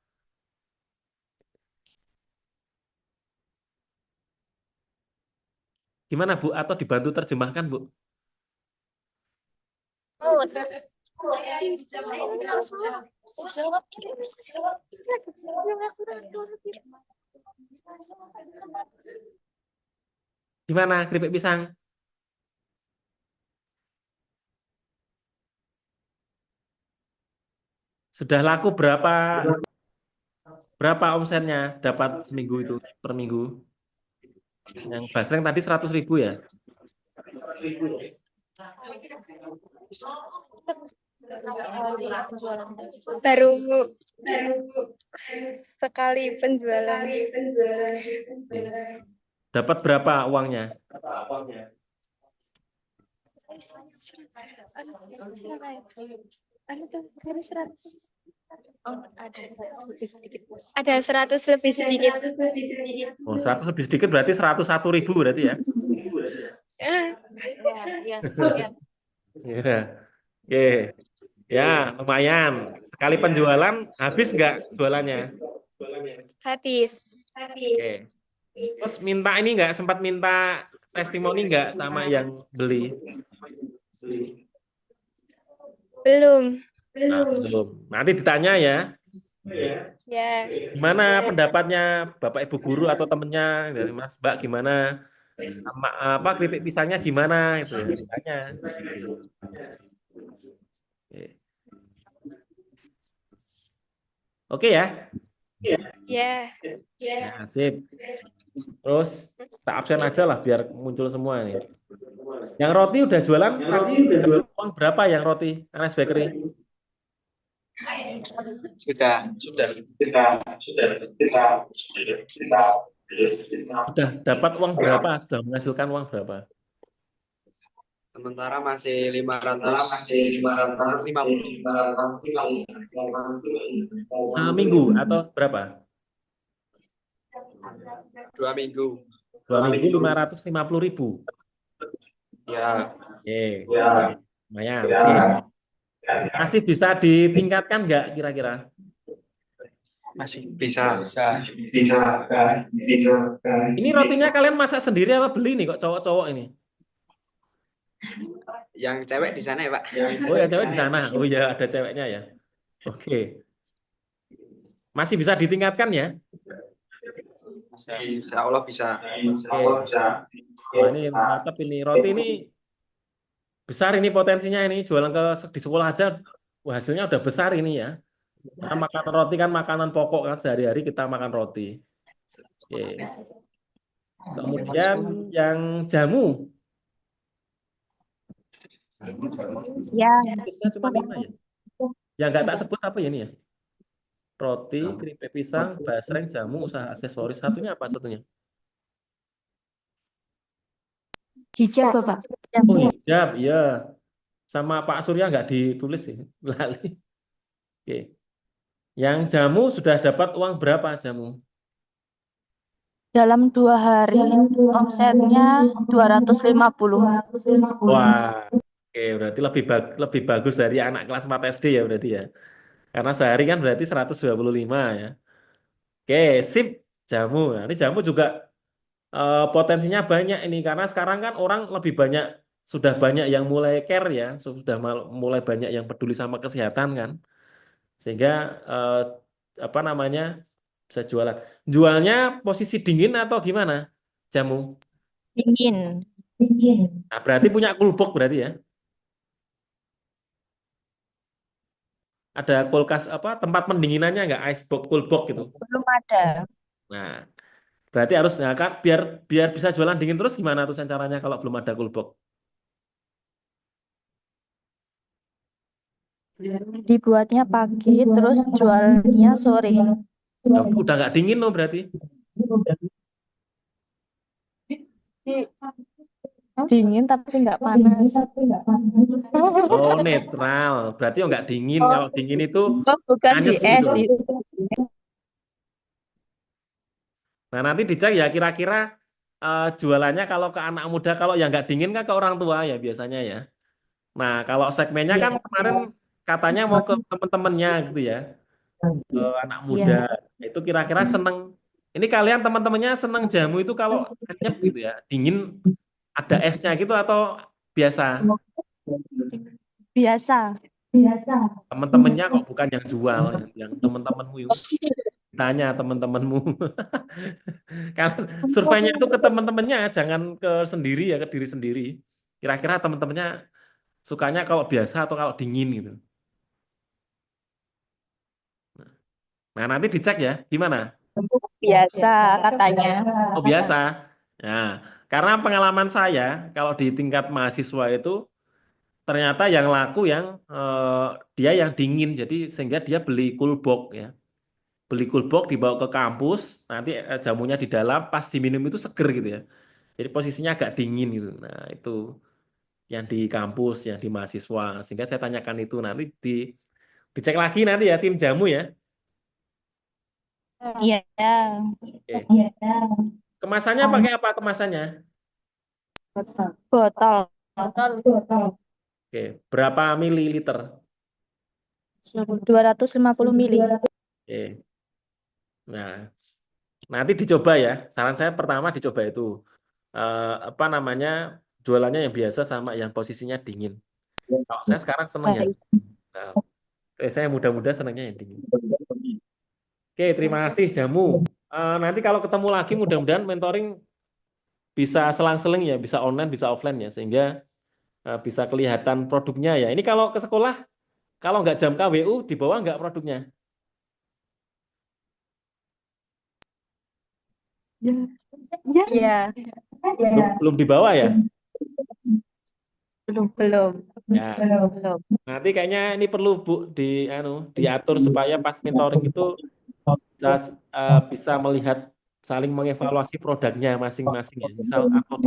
S2: Gimana Bu? Atau dibantu terjemahkan Bu?
S5: Oh,
S2: Gimana keripik pisang? Sudah laku berapa omsetnya dapat seminggu itu per minggu? Yang basreng tadi 100.000 ya?
S5: baru sekali penjualan.
S2: Dapat berapa uangnya?
S5: Oh, ada 100 lebih sedikit.
S2: Oh, 100 lebih sedikit berarti 101.000 berarti ya?
S5: Ya,
S2: Ya. Oke. Ya, lumayan. Sekali penjualan habis nggak jualannya?
S5: habis.
S2: Oke. Terus minta ini nggak, sempat minta testimoni nggak sama yang beli?
S5: Belum.
S2: Nah, belum. Nanti ditanya ya.
S5: Ya.
S2: Gimana pendapatnya Bapak Ibu guru atau temennya dari Mas Mbak, gimana apa keripik pisangnya gimana itu ya, ditanya gitu. Oke. Oke ya.
S5: Ya.
S2: Nah, sip. Terus tak absen aja lah biar muncul semua nih. Yang roti udah jualan tadi dapat uang berapa yang roti Anas Bakery? Sudah dapat uang berapa? Sudah menghasilkan uang berapa?
S6: Sementara masih 550.
S2: Seminggu atau berapa?
S6: 2 minggu.
S2: 2 minggu 550.000.
S6: Ya,
S2: Oke, lumayan sih. Masih bisa ditingkatkan nggak kira-kira?
S6: masih bisa.
S2: Ini rotinya kalian masak sendiri apa beli nih kok cowok-cowok ini?
S6: Yang cewek di sana ya, Pak?
S2: Oh ya cewek di sana. Oh ya ada ceweknya ya. Oke. Masih bisa ditingkatkan ya?
S6: Insya Allah bisa.
S2: Oke. Wah, ini mantap ini. Roti ini besar ini potensinya ini. Jualan di sekolah aja wah, hasilnya udah besar ini ya. Karena makanan roti kan makanan pokok kan, sehari-hari kita makan roti. Oke. Kemudian yang jamu.
S5: Ya.
S2: Bisnya cuma 5 ya. Yang nggak tak sebut apa ya ini ya? Roti, keripik pisang, basreng, jamu, usaha aksesoris. Satunya apa satunya?
S4: Hijab, Bapak.
S2: Oh hijab, iya. Sama Pak Surya nggak ditulis sih. Lali. Oke. Yang jamu sudah dapat uang berapa jamu?
S7: Dalam 2 hari omsetnya 250.
S2: Wah, oke berarti lebih bagus dari anak kelas 4 SD ya berarti ya. Karena sehari kan berarti 125 ya. Oke, sip. Jamu. Nah, ini jamu juga potensinya banyak ini karena sekarang kan orang lebih banyak, sudah banyak yang mulai care ya, sudah mulai banyak yang peduli sama kesehatan kan, sehingga apa namanya bisa jualan. Jualnya posisi dingin atau gimana jamu?
S7: Dingin.
S2: Nah, berarti punya kulbox berarti ya. Ada kulkas apa tempat pendinginannya nggak, icebox, coolbox gitu.
S7: Belum ada.
S2: Nah, berarti harus nah, kan biar bisa jualan dingin terus gimana tuh caranya kalau belum ada coolbox?
S7: Dibuatnya pagi, terus jualnya sore.
S2: Nah, udah nggak dingin loh berarti.
S7: Dingin tapi nggak panas.
S2: Oh, netral. Berarti oh, nggak dingin. Kalau dingin itu
S7: Oh, bukan di
S2: anyes
S7: es.
S2: gitu. Nah, nanti dicek ya kira-kira jualannya kalau ke anak muda, kalau yang nggak dingin kan ke orang tua ya biasanya ya. Nah, kalau segmennya kan kemarin katanya mau ke teman-temannya gitu ya, ke anak muda.
S7: Iya.
S2: Itu kira-kira seneng. Ini kalian teman-temannya seneng jamu itu kalau anyep gitu ya, dingin ada esnya gitu atau biasa?
S7: Biasa.
S2: Teman-temannya kok bukan yang jual, yang teman-temanmu yuk. Tanya teman-temanmu. Kan surveinya itu ke teman-temannya, jangan ke sendiri ya, ke diri sendiri. Kira-kira teman-temannya sukanya kalau biasa atau kalau dingin gitu. Nah, nanti dicek ya, gimana?
S7: Biasa katanya.
S2: Oh, biasa. Nah, karena pengalaman saya, kalau di tingkat mahasiswa itu, ternyata yang laku yang dia yang dingin, jadi sehingga dia beli cool box ya. Beli cool box dibawa ke kampus, nanti jamunya di dalam, pas diminum itu seger gitu ya. Jadi posisinya agak dingin gitu. Nah, itu yang di kampus, yang di mahasiswa. Sehingga saya tanyakan itu nanti dicek lagi nanti ya tim jamu ya.
S7: Iya.
S2: Oke. Kemasannya pakai apa kemasannya?
S7: Botol.
S2: Oke, berapa mililiter?
S7: 250 mili.
S2: Oke. Nah, nanti dicoba ya. Saran saya pertama dicoba itu apa namanya jualannya yang biasa sama yang posisinya dingin. Kalau saya sekarang seneng yang nah, saya muda-muda senengnya yang dingin. Oke, terima kasih jamu. Nanti kalau ketemu lagi mudah-mudahan mentoring bisa selang-seling ya, bisa online, bisa offline ya, sehingga bisa kelihatan produknya ya. Ini kalau ke sekolah, kalau nggak jam KWU, dibawa nggak produknya?
S7: Iya.
S2: Belum dibawa ya?
S5: Belum.
S2: Ya, nanti kayaknya ini perlu Bu diatur supaya pas mentoring itu bisa bisa melihat saling mengevaluasi produknya masing-masing ya. Misal atau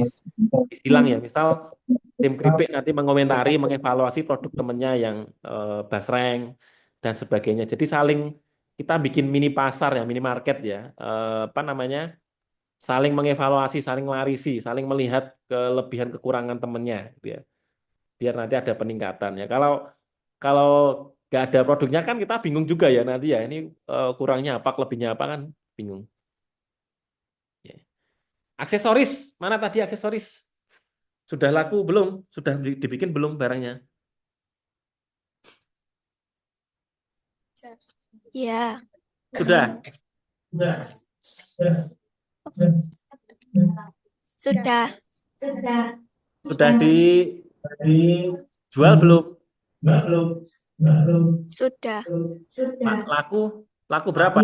S2: disilang ya. Misal tim keripik nanti mengomentari, mengevaluasi produk temennya yang basreng dan sebagainya. Jadi saling kita bikin mini pasar ya, mini market ya. Apa namanya? Saling mengevaluasi, saling melarisi, saling melihat kelebihan kekurangan temennya gitu ya. Biar nanti ada peningkatan ya. Kalau kalau nggak ada produknya kan kita bingung juga ya nanti ya. Ini kurangnya apa, lebihnya apa kan bingung. Ya. Aksesoris, mana tadi aksesoris? Sudah laku belum? Sudah dibikin belum barangnya?
S5: Ya.
S2: Sudah.
S5: Sudah.
S2: Sudah dijual belum?
S5: Sudah.
S2: Laku laku berapa?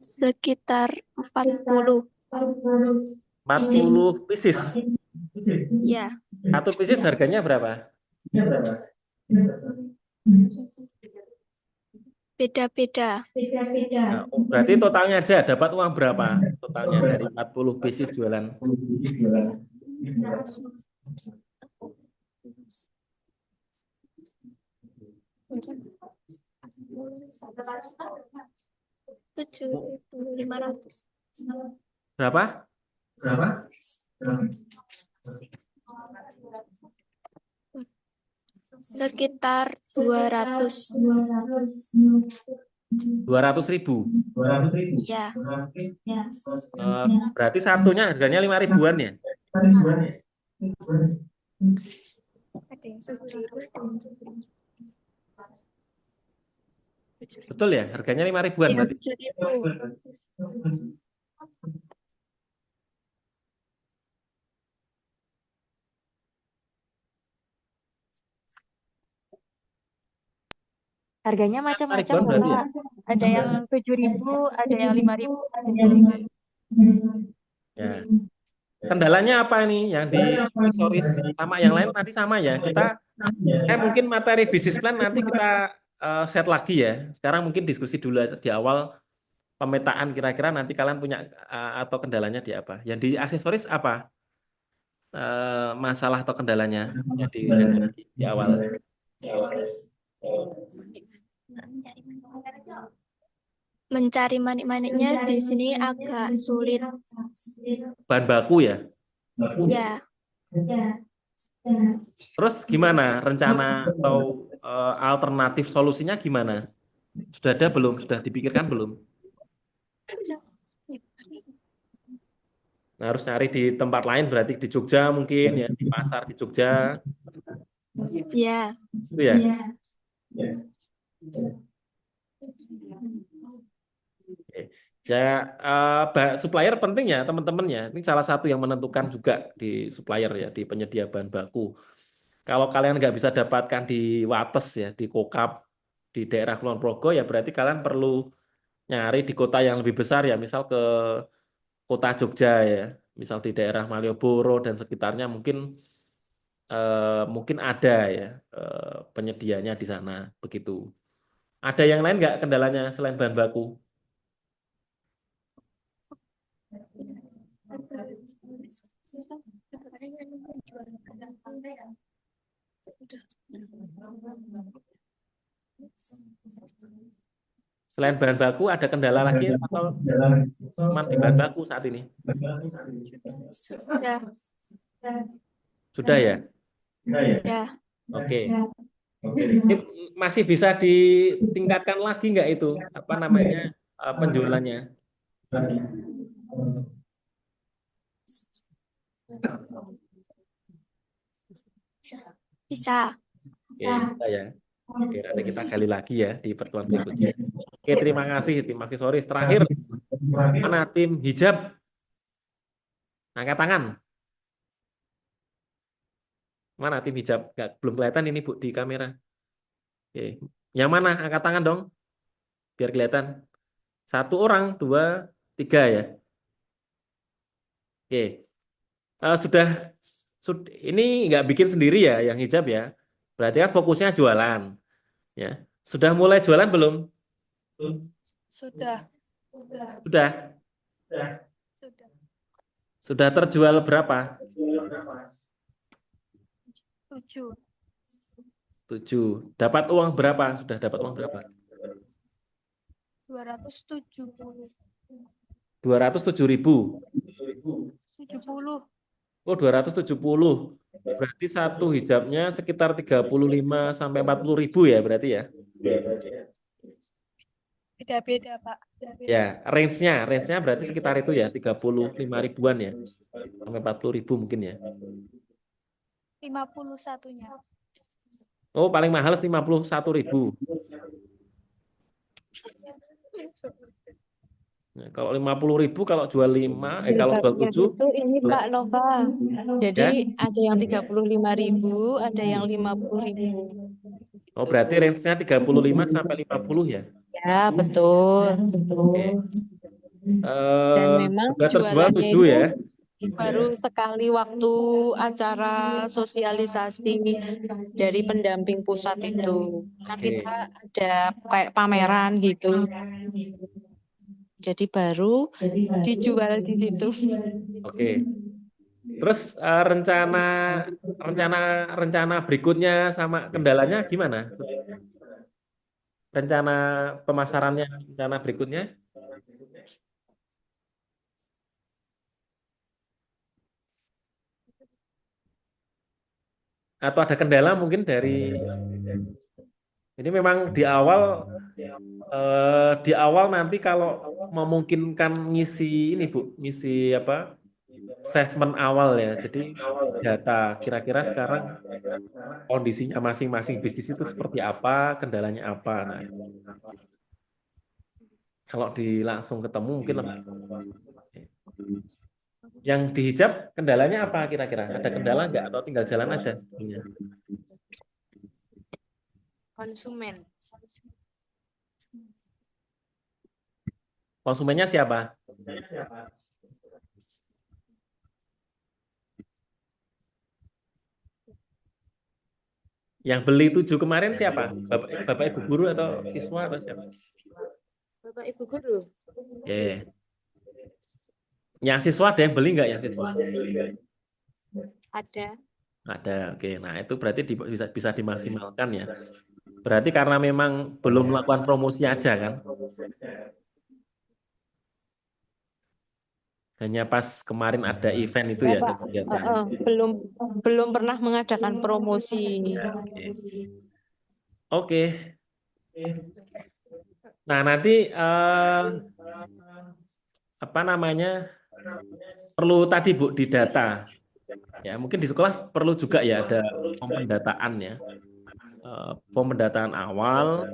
S5: Sekitar 40 pieces.
S2: 40 pieces.
S5: Ya.
S2: Satu pieces harganya berapa?
S5: Beda-beda.
S2: Nah, berarti totalnya aja dapat uang berapa? Totalnya dari 40 pieces jualan.
S5: 7.500.
S2: Berapa?
S5: Sekitar 200.
S2: 200.000.
S5: Ya.
S2: Berarti satunya harganya 5 ribuan ya?
S5: Ada yang 7.000.
S2: Betul ya? Harganya 5 ribuan
S5: Ya,
S2: berarti.
S5: 7.000.
S7: Harganya
S2: 5
S7: macam-macam
S2: ribuan berarti ya?
S7: Bapak. Ada yang 7.000, ada yang 5.000.
S2: Ya. kendalanya apa ini yang di aksesoris sama yang lain tadi sama ya. Mungkin materi bisnis plan nanti kita set lagi ya. Sekarang mungkin diskusi dulu aja di awal pemetaan kira-kira nanti kalian punya atau kendalanya di apa. Yang di aksesoris apa masalah atau kendalanya yang dihadapi di awal.
S5: Mencari manik-maniknya di sini agak sulit.
S2: Bahan baku ya.
S5: Ya,
S2: Terus gimana rencana atau alternatif solusinya gimana? Sudah ada belum? Sudah dipikirkan belum? Nah, harus nyari di tempat lain berarti di Jogja mungkin ya, di pasar di Jogja.
S5: ya.
S2: Itu ya. Oke. Ya, supplier penting ya teman-teman ya. Ini salah satu yang menentukan juga di supplier ya, di penyedia bahan baku. Kalau kalian nggak bisa dapatkan di Wates ya, di Kokap, di daerah Kulon Progo ya berarti kalian perlu nyari di kota yang lebih besar ya, misal ke kota Jogja ya, misal di daerah Malioboro dan sekitarnya mungkin ada ya penyedianya di sana begitu. Ada yang lain nggak kendalanya selain bahan baku? Selain bahan baku ada kendala lagi atau cuma di bahan baku saat ini?
S5: Sudah,
S2: Sudah ya?
S5: ya.
S2: Oke. Ini masih bisa ditingkatkan lagi nggak itu apa namanya penjualannya?
S5: Bisa.
S2: Oke, bisa ya. Oke, nanti kita gali lagi ya di pertemuan berikutnya. Oke, terima kasih tim aksesoris. Terakhir, mana tim hijab? Angkat tangan. Mana tim hijab? Belum kelihatan ini Bu di kamera. Oke. Yang mana? Angkat tangan dong. Biar kelihatan. 1 orang, 2, 3 ya. Oke. Ini nggak bikin sendiri ya yang hijab ya. Berarti kan fokusnya jualan. Ya. Sudah mulai jualan belum?
S7: Sudah.
S2: Sudah. Sudah terjual berapa?
S5: 7.
S2: 7. Dapat uang berapa? Sudah dapat uang berapa?
S5: 270.
S2: 207.000.
S5: 70.
S2: Oh, 270. Berarti satu hijabnya sekitar 35 sampai 40.000 ya berarti ya.
S5: Beda-beda, Pak.
S2: Ya, range-nya berarti sekitar itu ya, 35 ribuan ya. Sampai 40.000 mungkin ya.
S5: 51-nya.
S2: Oh, paling mahal 51.000. Nah, kalau 50.000 kalau jual 5, kalau jual 7
S7: Itu ini Pak Nova. Jadi
S2: ya.
S7: ada yang 35.000, ada yang 50.000.
S2: Oh, berarti range-nya 35 sampai 50 ya.
S7: Ya, betul.
S2: Oke.
S7: Dan memang
S2: Sudah terjual
S7: jualannya
S2: 7 ya.
S7: baru sekali waktu acara sosialisasi dari pendamping pusat itu. Kan
S2: Oke.
S7: kita ada kayak pameran gitu. Jadi baru dijual di situ.
S2: Oke. Terus rencana berikutnya sama kendalanya gimana? Rencana pemasarannya, rencana berikutnya? Atau ada kendala mungkin dari ini memang di awal nanti kalau memungkinkan ngisi ini Bu, ngisi apa? Assessment awal ya. Jadi data kira-kira sekarang kondisinya masing-masing bisnis itu seperti apa, kendalanya apa. Nah, kalau langsung ketemu mungkin lebih. Yang dihijab kendalanya apa kira-kira? Ada kendala nggak atau tinggal jalan aja sebetulnya?
S7: Konsumen.
S2: Konsumennya siapa? Yang beli 7 kemarin siapa? Bapak Ibu guru atau siswa atau siapa?
S4: Bapak Ibu Guru.
S2: Oke. Yang siswa ada yang beli nggak yang siswa?
S7: Ada.
S2: Ada. Oke. Nah, itu berarti bisa dimaksimalkan ya. Berarti karena memang belum melakukan promosi aja kan? Hanya pas kemarin ada event itu ya, ada
S7: Bapak,
S2: kegiatan.
S7: belum belum pernah mengadakan promosi.
S2: Ya, oke. Oke. Nah, nanti apa namanya? Perlu tadi Bu di data. Ya, mungkin di sekolah perlu juga ya ada form pendataan ya. Form pendataan awal.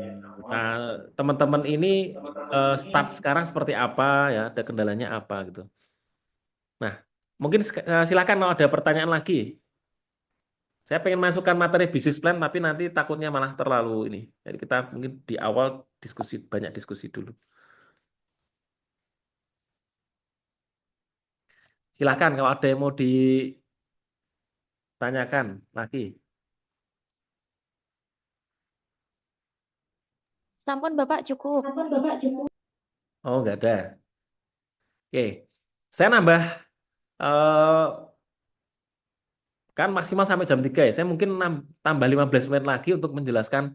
S2: Nah, teman-teman ini start sekarang seperti apa ya, ada kendalanya apa gitu. Nah, mungkin silakan kalau ada pertanyaan lagi. Saya pengen masukkan materi bisnis plan, tapi nanti takutnya malah terlalu ini. Jadi kita mungkin di awal banyak diskusi dulu. Silakan kalau ada yang mau ditanyakan lagi.
S7: Sampun Bapak cukup.
S2: Oh, nggak ada. Oke, saya nambah eh, kan maksimal sampai jam 3 ya. Saya mungkin tambah 15 menit lagi untuk menjelaskan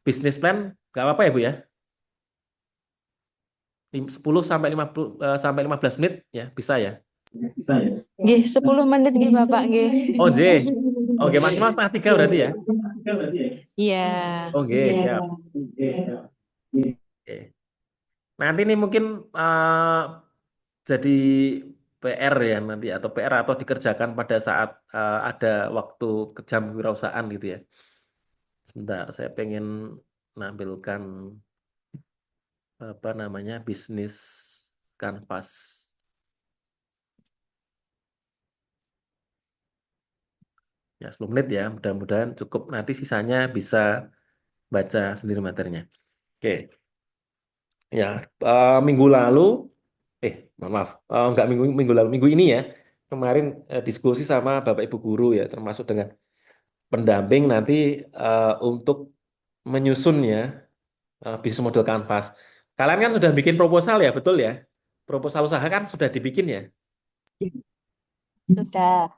S2: bisnis plan. Nggak apa-apa ya Bu ya? 10 sampai 15 menit ya, bisa ya.
S7: Nggih, 10 menit nggih Bapak nggih.
S2: Oh, J. Oke, maksimal setengah 3 berarti ya.
S7: Iya.
S2: Oke, siap. Oke. Nanti ini mungkin jadi PR ya nanti atau PR atau dikerjakan pada saat ada waktu jam kewirausahaan gitu ya. Sebentar, saya pengen menampilkan apa namanya bisnis kanvas. Ya, 10 menit ya, mudah-mudahan cukup. Nanti sisanya bisa baca sendiri materinya. Oke, ya minggu lalu, maaf, enggak minggu lalu, minggu ini ya, kemarin diskusi sama Bapak Ibu guru ya, termasuk dengan pendamping nanti untuk menyusun ya bisnis model kanvas. Kalian kan sudah bikin proposal ya, betul ya? Proposal usaha kan sudah dibikin ya.
S7: Sudah.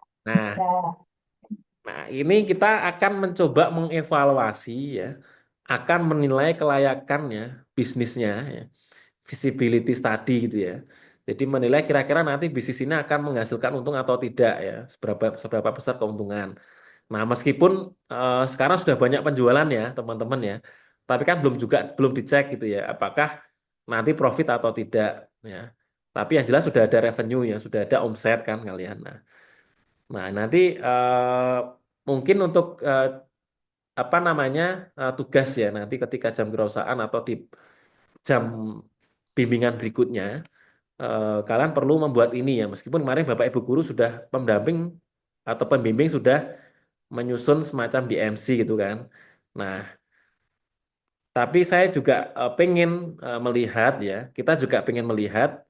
S2: Nah, ini kita akan mencoba mengevaluasi ya, akan menilai kelayakannya bisnisnya ya, visibility study gitu ya. Jadi menilai kira-kira nanti bisnis ini akan menghasilkan untung atau tidak ya, seberapa besar keuntungan. Nah, meskipun sekarang sudah banyak penjualan ya, teman-teman ya, tapi kan belum dicek gitu ya, apakah nanti profit atau tidak ya. Tapi yang jelas sudah ada revenue ya, sudah ada omset kan kalian. Nah, nanti mungkin untuk apa namanya tugas ya nanti ketika jam kewirausahaan atau di jam bimbingan berikutnya kalian perlu membuat ini ya meskipun kemarin Bapak Ibu guru sudah pendamping atau pembimbing sudah menyusun semacam BMC gitu kan. Nah, tapi saya juga pengen melihat ya, kita juga pengen melihat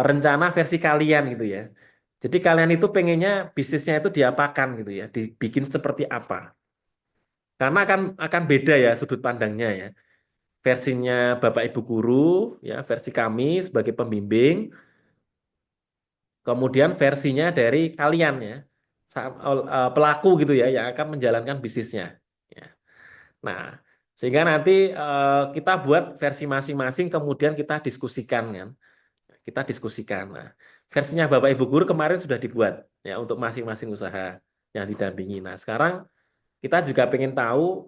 S2: rencana versi kalian gitu ya. Jadi kalian itu pengennya bisnisnya itu diapakan gitu ya, dibikin seperti apa? Karena akan beda ya sudut pandangnya ya. Versinya Bapak Ibu guru ya, versi kami sebagai pembimbing, kemudian versinya dari kalian ya, pelaku gitu ya yang akan menjalankan bisnisnya. Ya. Nah, sehingga nanti kita buat versi masing-masing kemudian kita diskusikan kan. Kita diskusikan. Nah, versinya Bapak Ibu guru kemarin sudah dibuat ya untuk masing-masing usaha yang didampingi. Nah, sekarang kita juga pengen tahu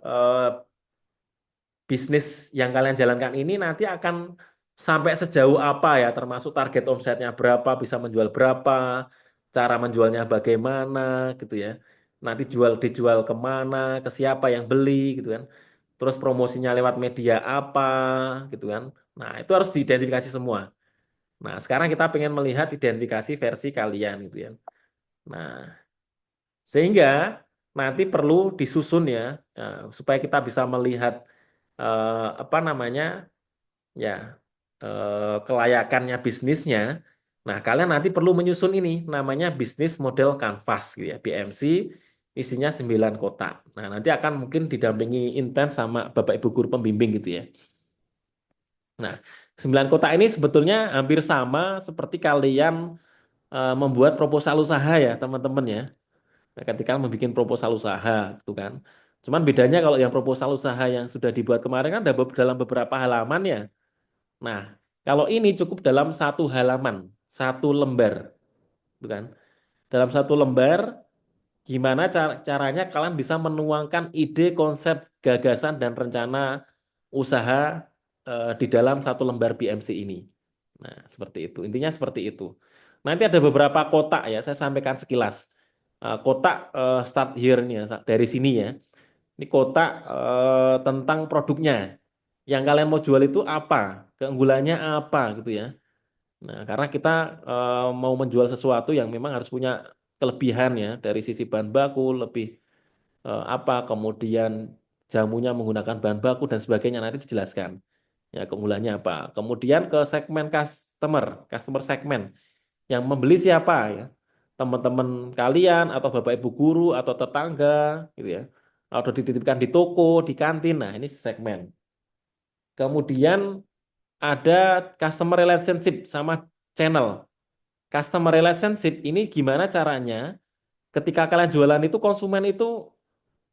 S2: bisnis yang kalian jalankan ini nanti akan sampai sejauh apa ya, termasuk target omsetnya berapa, bisa menjual berapa, cara menjualnya bagaimana gitu ya. Nanti dijual kemana, ke siapa yang beli gitu kan. Terus promosinya lewat media apa gitu kan. Nah, itu harus diidentifikasi semua. Nah, sekarang kita pengen melihat identifikasi versi kalian gitu ya. Nah, sehingga nanti perlu disusun ya, supaya kita bisa melihat apa namanya ya kelayakannya bisnisnya. Nah, kalian nanti perlu menyusun ini namanya bisnis model canvas gitu ya, BMC isinya 9 kotak. Nah, nanti akan mungkin didampingi intens sama Bapak Ibu guru pembimbing gitu ya. Nah, 9 kotak ini sebetulnya hampir sama seperti kalian membuat proposal usaha ya, teman-teman ya. Nah, ketika membuat proposal usaha gitu kan. Cuman bedanya kalau yang proposal usaha yang sudah dibuat kemarin kan ada dalam beberapa halaman ya. Nah, kalau ini cukup dalam 1 halaman, 1 lembar, gitu kan. Dalam 1 lembar, gimana caranya kalian bisa menuangkan ide, konsep, gagasan, dan rencana usaha di dalam 1 lembar BMC ini. Nah, seperti itu. Intinya seperti itu. Nanti ada beberapa kotak ya, saya sampaikan sekilas. Kotak start here nih ya, dari sini ya. Ini kotak tentang produknya. Yang kalian mau jual itu apa? Keunggulannya apa gitu ya. Nah, karena kita mau menjual sesuatu yang memang harus punya kelebihan ya dari sisi bahan baku, lebih apa, kemudian jamunya menggunakan bahan baku dan sebagainya nanti dijelaskan. Ya, keunggulannya apa. Kemudian ke segmen customer segmen. Yang membeli siapa ya? Teman-teman kalian atau Bapak Ibu guru atau tetangga gitu ya. Atau dititipkan di toko, di kantin. Nah, ini segmen. Kemudian ada customer relationship sama channel. Customer relationship ini gimana caranya ketika kalian jualan itu konsumen itu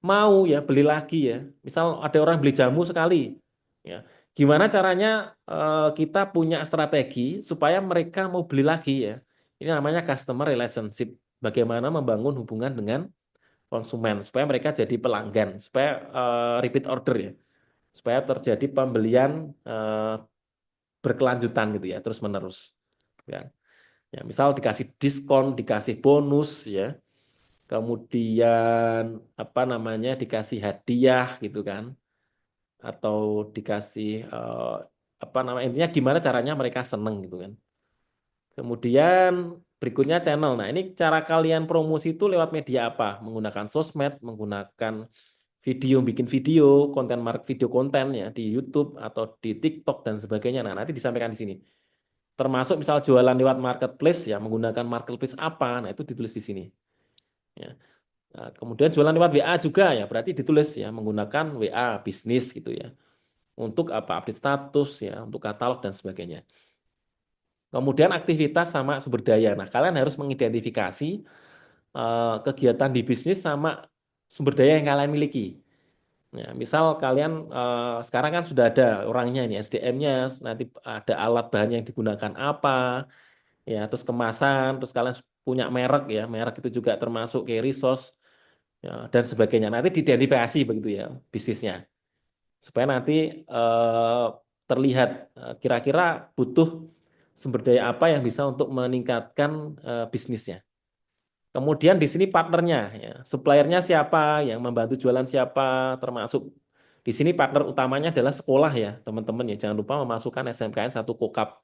S2: mau ya beli lagi ya. Misal ada orang beli jamu sekali ya. Gimana caranya kita punya strategi supaya mereka mau beli lagi ya. Ini namanya customer relationship. Bagaimana membangun hubungan dengan konsumen supaya mereka jadi pelanggan, supaya repeat order ya. Supaya terjadi pembelian berkelanjutan gitu ya, terus menerus. Ya. Ya, misal dikasih diskon, dikasih bonus ya. Kemudian apa namanya dikasih hadiah gitu kan, atau dikasih apa namanya, intinya gimana caranya mereka seneng gitu kan. Kemudian berikutnya channel. Nah, ini cara kalian promosi itu lewat media apa? Menggunakan sosmed, menggunakan video, bikin video, video konten ya di YouTube atau di TikTok dan sebagainya. Nah, nanti disampaikan di sini. Termasuk misal jualan lewat marketplace ya, menggunakan marketplace apa? Nah, itu ditulis di sini. Ya. Nah, kemudian jualan lewat WA juga ya, berarti ditulis ya menggunakan WA bisnis gitu ya. Untuk apa? Update status ya, untuk katalog dan sebagainya. Kemudian aktivitas sama sumber daya. Nah, kalian harus mengidentifikasi kegiatan di bisnis sama sumber daya yang kalian miliki. Ya, misal kalian sekarang kan sudah ada orangnya ini SDM-nya, nanti ada alat bahan yang digunakan apa, ya, terus kemasan, terus kalian punya merek ya, merek itu juga termasuk kayak resource ya, dan sebagainya. Nanti diidentifikasi begitu ya bisnisnya, supaya nanti terlihat kira-kira butuh sumber daya apa yang bisa untuk meningkatkan bisnisnya. Kemudian di sini partnernya, ya, suppliernya siapa, yang membantu jualan siapa, termasuk di sini partner utamanya adalah sekolah ya, teman-teman ya. Jangan lupa memasukkan SMKN 1 Kokap.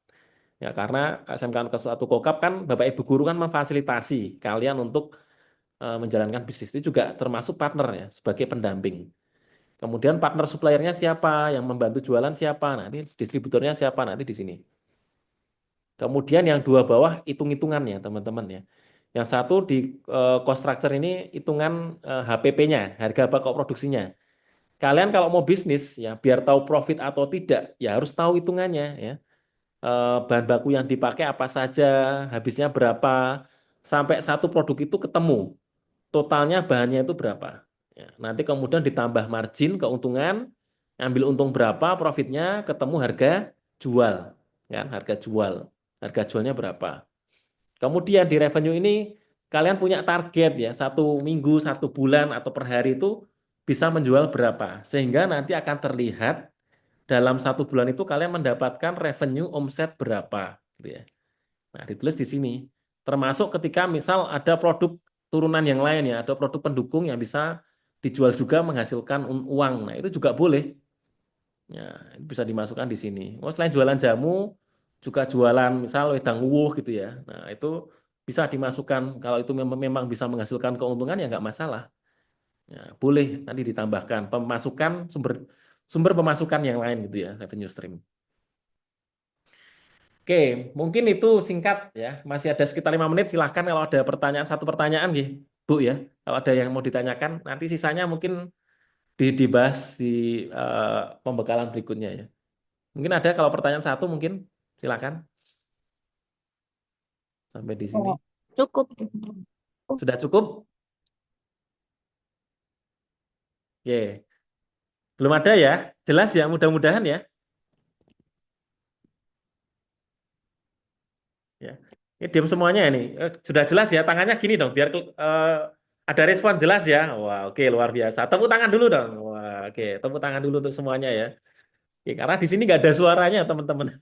S2: Ya, karena SMKN 1 Kokap kan Bapak Ibu guru kan memfasilitasi kalian untuk menjalankan bisnis itu juga termasuk partner ya, sebagai pendamping. Kemudian partner suppliernya siapa, yang membantu jualan siapa, nanti distributornya siapa, nanti di sini. Kemudian yang 2 bawah hitung-hitungan ya teman-teman ya. Yang satu di cost structure ini hitungan HPP-nya, harga pokok produksinya. Kalian kalau mau bisnis ya biar tahu profit atau tidak ya harus tahu hitungannya ya. Bahan baku yang dipakai apa saja, habisnya berapa, sampai satu produk itu ketemu. Totalnya bahannya itu berapa. Ya, nanti kemudian ditambah margin, keuntungan, ambil untung berapa, profitnya, ketemu harga jual. Kan, harga jual. Harga jualnya berapa. Kemudian di revenue ini kalian punya target ya, 1 minggu, 1 bulan, atau per hari itu bisa menjual berapa. Sehingga nanti akan terlihat dalam 1 bulan itu kalian mendapatkan revenue omset berapa. Gitu ya. Nah, ditulis di sini. Termasuk ketika misal ada produk turunan yang lain ya, ada produk pendukung yang bisa dijual juga menghasilkan uang. Nah, itu juga boleh. Ya, itu bisa dimasukkan di sini. Oh, selain jualan jamu, juga jualan misal wedang wuh gitu ya. Nah, itu bisa dimasukkan. Kalau itu memang bisa menghasilkan keuntungan ya nggak masalah. Ya, boleh nanti ditambahkan pemasukan sumber pemasukan yang lain gitu ya, revenue stream. Oke, mungkin itu singkat ya. Masih ada sekitar 5 menit. Silahkan kalau ada pertanyaan, satu pertanyaan, gitu. Bu ya. Kalau ada yang mau ditanyakan, nanti sisanya mungkin dibahas di pembekalan berikutnya ya. Mungkin ada kalau pertanyaan satu mungkin silakan sampai di sini.
S7: Cukup.
S2: Sudah cukup? Oke. Belum ada ya? Jelas ya, mudah-mudahan ya. Ya. Ini diam semuanya ini. Sudah jelas ya, tangannya gini dong biar ada respon jelas ya. Wah, oke luar biasa. Tepuk tangan dulu dong. Wah, oke, tepuk tangan dulu untuk semuanya ya. Oke, karena di sini nggak ada suaranya, teman-teman.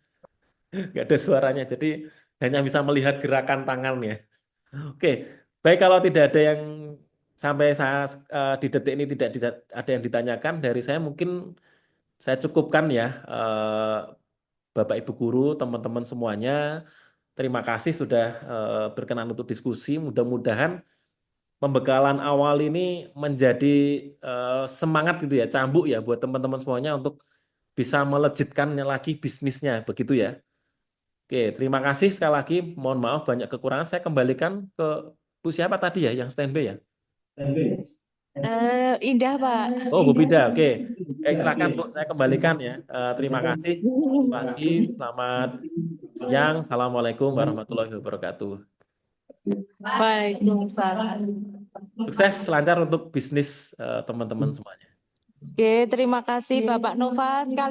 S2: Nggak ada suaranya, jadi hanya bisa melihat gerakan tangannya. Oke, baik kalau tidak ada yang sampai saya di detik ini tidak ada yang ditanyakan dari saya, mungkin saya cukupkan ya, Bapak Ibu guru, teman-teman semuanya. Terima kasih sudah berkenan untuk diskusi. Mudah-mudahan pembekalan awal ini menjadi semangat gitu ya, cambuk ya buat teman-teman semuanya untuk bisa melejitkan lagi bisnisnya, begitu ya. Oke, terima kasih sekali lagi. Mohon maaf banyak kekurangan. Saya kembalikan ke Bu siapa tadi ya yang standby ya?
S7: Indah, Pak.
S2: Oh, Bu Bida. Oke. Silakan Bu, saya kembalikan ya. Terima kasih. Selamat pagi, selamat siang. Assalamualaikum warahmatullahi wabarakatuh.
S7: Waalaikumsalam.
S2: Sukses, lancar untuk bisnis teman-teman semuanya.
S7: Oke, terima kasih Bapak Nova sekali.